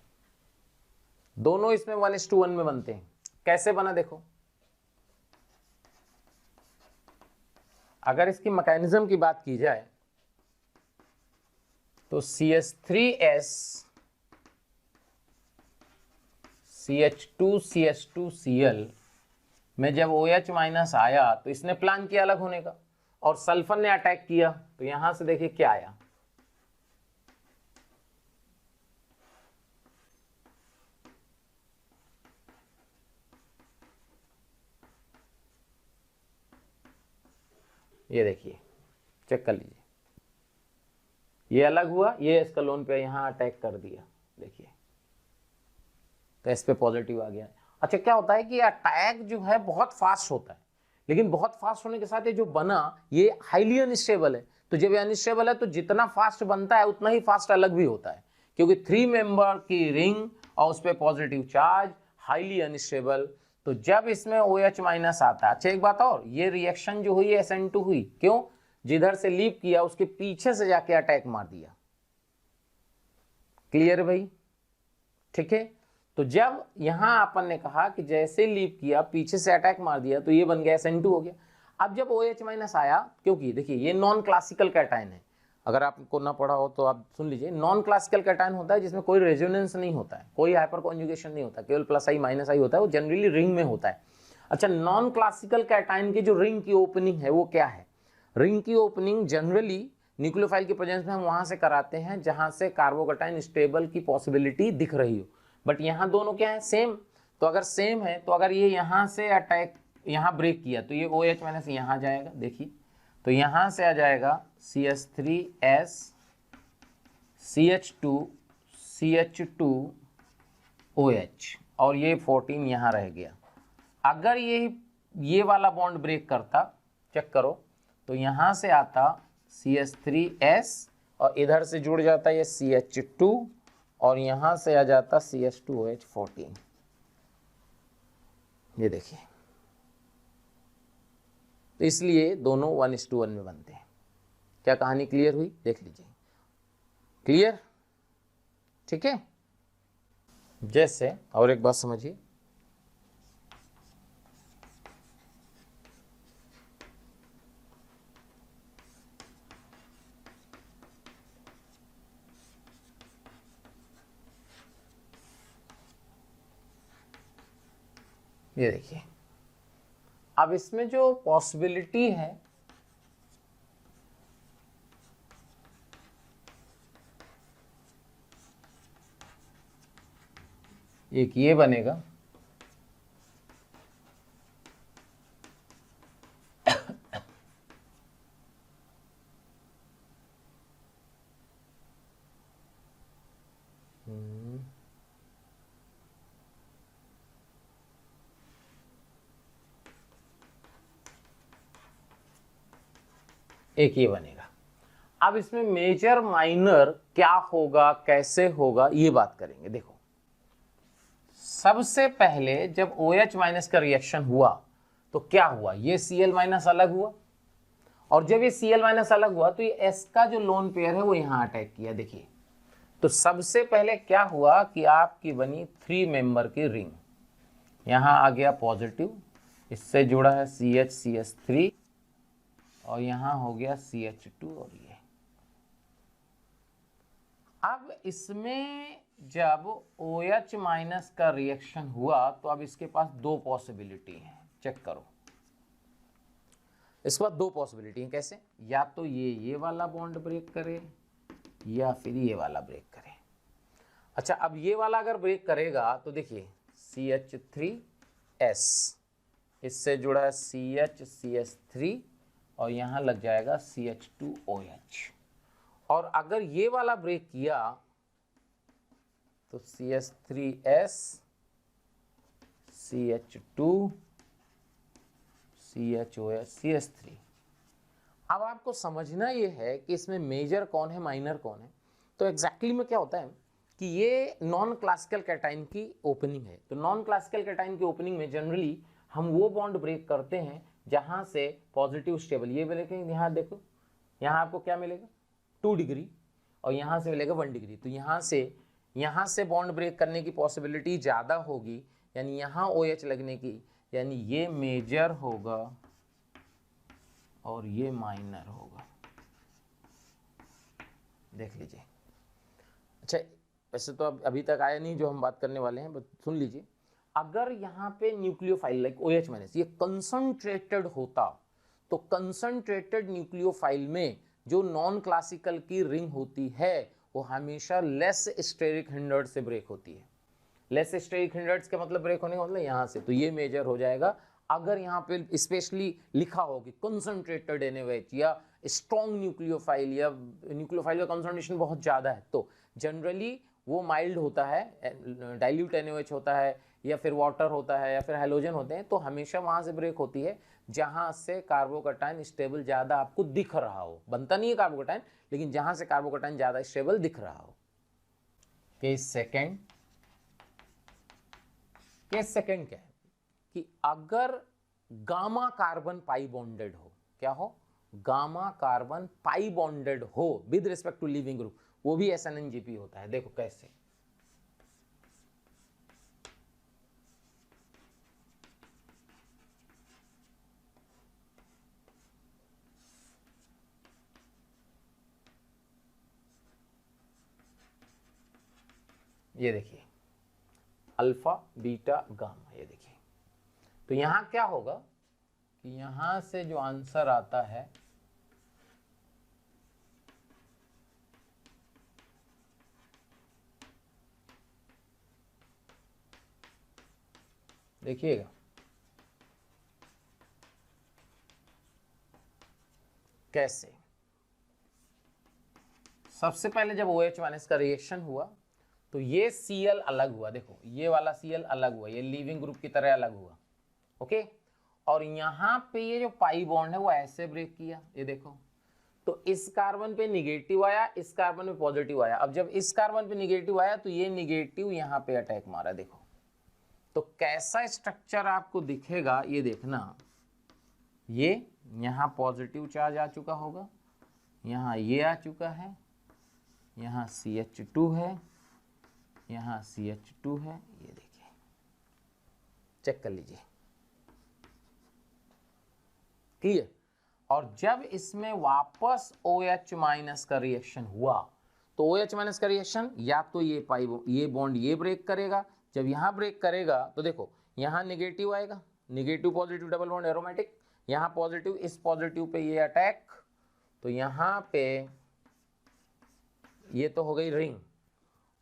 दोनों इसमें 1:1 में बनते हैं। कैसे बना देखो, अगर इसकी मैकेनिज्म की बात की जाए तो CH3S CH2CH2Cl में जब OH माइनस आया तो इसने प्लान किया अलग होने का, और सल्फर ने अटैक किया, तो यहां से देखिए क्या आया, ये देखिए चेक कर लीजिए, ये अलग हुआ, ये इसका लोन पे यहां अटैक कर दिया, देखिए तो इस पे पॉजिटिव आ गया। अच्छा क्या होता है कि अटैक जो है बहुत फास्ट होता है, लेकिन बहुत फास्ट होने के साथ ये जो बना ये हाईली अनस्टेबल है। तो जब ये अनस्टेबल है तो जितना फास्ट बनता है उतना ही फास्ट अलग भी होता है, क्योंकि 3 मेंबर की रिंग और उस पर पॉजिटिव चार्ज, हाईली अनस्टेबल। तो जब इसमें OH माइनस आता है, अच्छा एक बात और, ये रिएक्शन जो हुई SN2 हुई, क्यों, जिधर से लीव किया उसके पीछे से जाके अटैक मार दिया। क्लियर भाई, ठीक है। तो जब यहां अपन ने कहा कि जैसे लीव किया पीछे से अटैक मार दिया तो ये बन गया SN2 हो गया। अब जब OH माइनस आया, क्योंकि देखिए ये नॉन क्लासिकल कैटायन है, अगर आपको ना पढ़ा हो तो आप सुन लीजिए, नॉन क्लासिकल कैटायन होता है जिसमें कोई रेजोनेंस नहीं होता है, कोई हाइपर कॉन्जुगेशन नहीं होता, केवल प्लस आई माइनस आई होता है, वो जनरली रिंग में होता है। अच्छा नॉन क्लासिकल कैटायन की जो रिंग की ओपनिंग है वो क्या है, रिंग की ओपनिंग जनरली न्यूक्लियोफाइल की प्रेजेंस में हम वहां से कराते हैं जहां से कार्बोकैटायन स्टेबल की पॉसिबिलिटी दिख रही हो। बट यहाँ दोनों क्या है, सेम। तो अगर सेम है तो अगर ये यहाँ से अटैक यहाँ ब्रेक किया तो ये OH माइनस यहाँ जाएगा, देखिए तो यहाँ से आ जाएगा CH3S CH2 CH2OH और ये 14 यहाँ रह गया। अगर ये वाला बॉन्ड ब्रेक करता, चेक करो, तो यहाँ से आता CH3S और इधर से जुड़ जाता ये CH2 और यहाँ से आ जाता CH2OH14। ये देखिए, तो इसलिए दोनों 1:1 में बनते हैं। क्या कहानी क्लियर हुई, देख लीजिए, क्लियर, ठीक है। जैसे और एक बात समझिए, ये देखिए, अब इसमें जो पॉसिबिलिटी है एक ये बनेगा, एक ये बनेगा। अब इसमें मेजर माइनर क्या होगा, कैसे होगा, ये बात करेंगे। देखो सबसे पहले जब OH माइनस का रिएक्शन हुआ तो क्या हुआ, ये Cl माइनस अलग हुआ और जब ये Cl माइनस अलग हुआ तो ये S का जो लोन पेयर है वो यहाँ अटैक किया। देखिए तो सबसे पहले क्या हुआ कि आपकी बनी 3 मेंबर की रिंग, यहाँ आ गया पॉजिटिव, इससे जुड़ा है CH3 और यहाँ हो गया CH2 और ये। अब इसमें जब OH माइनस का रिएक्शन हुआ तो अब इसके पास 2 पॉसिबिलिटी हैं, चेक करो। इसके बाद 2 पॉसिबिलिटी हैं, कैसे? या तो ये वाला बॉन्ड ब्रेक करे या फिर ये वाला ब्रेक करे। अच्छा अब ये वाला अगर ब्रेक करेगा तो देखिए CH3S, इससे जुड़ा है CH3 और यहाँ लग जाएगा CH2OH। और अगर ये वाला ब्रेक किया तो CH3S CH2 CHOH CH3। अब आपको समझना ये है कि इसमें मेजर कौन है, माइनर कौन है। तो एग्जैक्टली में क्या होता है कि ये नॉन क्लासिकल कैटाइन की ओपनिंग है। तो नॉन क्लासिकल कैटाइन की ओपनिंग में जनरली हम वो बॉन्ड ब्रेक करते हैं जहां से पॉजिटिव स्टेबल, ये ब्रेकिंग, यहाँ देखो यहाँ आपको क्या मिलेगा 2 डिग्री और यहाँ से मिलेगा 1 डिग्री। तो यहाँ से बॉन्ड ब्रेक करने की पॉसिबिलिटी ज़्यादा होगी, यानी यहाँ OH लगने की, यानी ये मेजर होगा और ये माइनर होगा। देख लीजिए। अच्छा वैसे तो अब अभी तक आया नहीं जो हम बात करने वाले हैं, बस सुन लीजिए। अगर यहाँ पे न्यूक्लियोफाइल लाइक OH माइनस ये कंसंट्रेटेड होता तो कंसंट्रेटेड न्यूक्लियोफाइल में जो नॉन क्लासिकल की रिंग होती है वो हमेशा लेस स्टेरिक हिंडर्ड से ब्रेक होती है। लेस स्टेरिक हिंडर्ड का मतलब ब्रेक होने का मतलब यहाँ से, तो ये मेजर हो जाएगा। अगर यहाँ पे स्पेशली लिखा हो कि कंसंट्रेटेड NaOH या स्ट्रॉन्ग न्यूक्लियोफाइल या न्यूक्लियोफाइल का कंसंट्रेशन बहुत ज़्यादा है तो जनरली वो माइल्ड होता है, डाइल्यूट NaOH होता है या फिर वाटर होता है या फिर हैलोजन होते हैं, तो हमेशा वहाँ से ब्रेक होती है जहाँ से कार्बोकटायन स्टेबल ज़्यादा आपको दिख रहा हो। बनता नहीं है कार्बोकटायन, लेकिन जहाँ से कार्बोकटायन ज़्यादा स्टेबल दिख रहा हो। केस सेकेंड क्या है कि अगर गामा कार्बन पाई बॉन्डेड हो, क्या हो, गामा कार्बन पाई बॉन्डेड हो with respect to leaving group, वो भी SNNGP होता है। देखो कैसे, ये देखिए अल्फा बीटा गामा, ये देखिए। तो यहां क्या होगा कि यहां से जो आंसर आता है देखिएगा, कैसे। सबसे पहले जब OH माइनस का रिएक्शन हुआ तो ये Cl अलग हुआ, देखो ये वाला Cl अलग हुआ, ये लिविंग ग्रुप की तरह अलग हुआ, ओके। और यहाँ पे ये जो पाई बॉन्ड है वो ऐसे ब्रेक किया, ये देखो। तो इस कार्बन पे निगेटिव आया, इस कार्बन पे पॉजिटिव आया। अब जब इस कार्बन पे निगेटिव आया तो ये निगेटिव यहाँ पे अटैक मारा, देखो। तो कैसा स्ट्रक्चर आपको दिखेगा ये देखना, ये यहाँ पॉजिटिव चार्ज आ चुका होगा, यहाँ ये आ चुका है, यहाँ CH2 है, यहाँ CH2 है, ये देखिए, चेक कर लीजिए, क्लियर। और जब इसमें वापस OH माइनस का रिएक्शन हुआ तो OH माइनस का रिएक्शन या तो ये बॉन्ड ये ब्रेक करेगा, जब यहाँ ब्रेक करेगा तो देखो यहाँ नेगेटिव आएगा, negative positive double bond aromatic, यहाँ पॉजिटिव, इस पॉजिटिव पे ये अटैक, तो यहाँ पे ये तो हो गई रिंग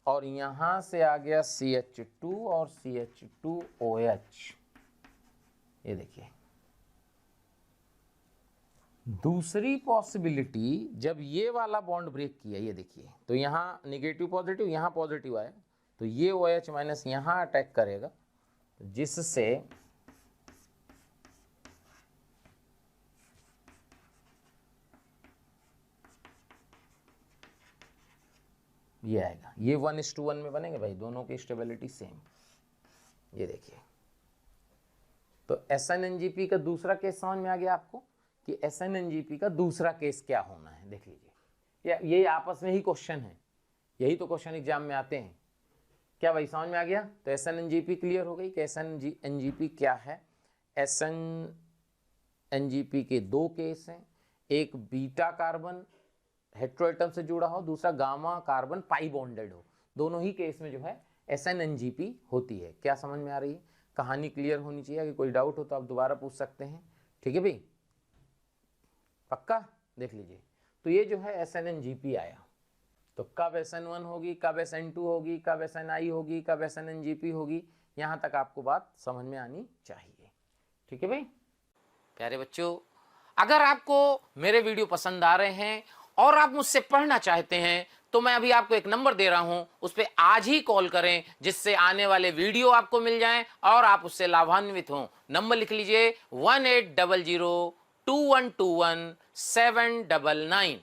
और यहाँ से आ गया CH2 और CH2OH, ये देखिए। दूसरी पॉसिबिलिटी, जब ये वाला बॉन्ड ब्रेक किया, ये देखिए, तो यहाँ नेगेटिव पॉजिटिव, यहाँ पॉजिटिव आया, तो ये OH माइनस यहाँ अटैक करेगा, जिससे ये आएगा, ये 1:1 में बनेंगे भाई, दोनों की स्टेबिलिटी सेम, ये देखिए। तो SNNGP का दूसरा केस समझ में आ गया आपको कि SN-NGP का दूसरा केस क्या होना है। देख लीजिए, ये आपस में ही क्वेश्चन है, यही तो क्वेश्चन एग्जाम में आते हैं। क्या भाई समझ में आ गया? तो SN-NGP क्लियर हो गई कि SN-NGP क्या है। SN-NGP के दो केस हैं, एक बीटा कार्बन हेट्रोएटम से जुड़ा हो, दूसरा गामा कार्बन पाई बॉन्डेड हो। दोनों ही केस में जो है SN-NGP होती है। क्या समझ में आ रही है? कहानी क्लियर होनी चाहिए। अगर कोई डाउट हो तो आप दोबारा पूछ सकते हैं। ठीक है भाई, पक्का? देख लीजिए, तो ये जो है SN-NGP आया, तो कब SN1 होगी, कब SN2 होगी, कब SNI होगी, कब SN-NGP होगी, यहाँ तक आपको बात समझ में आनी चाहिए। ठीक है भाई प्यारे बच्चों, अगर आपको मेरे वीडियो पसंद आ रहे हैं और आप मुझसे पढ़ना चाहते हैं तो मैं अभी आपको एक नंबर दे रहा हूं, उस पर आज ही कॉल करें, जिससे आने वाले वीडियो आपको मिल जाएं और आप उससे लाभान्वित हों। नंबर लिख लीजिए 18002121 799।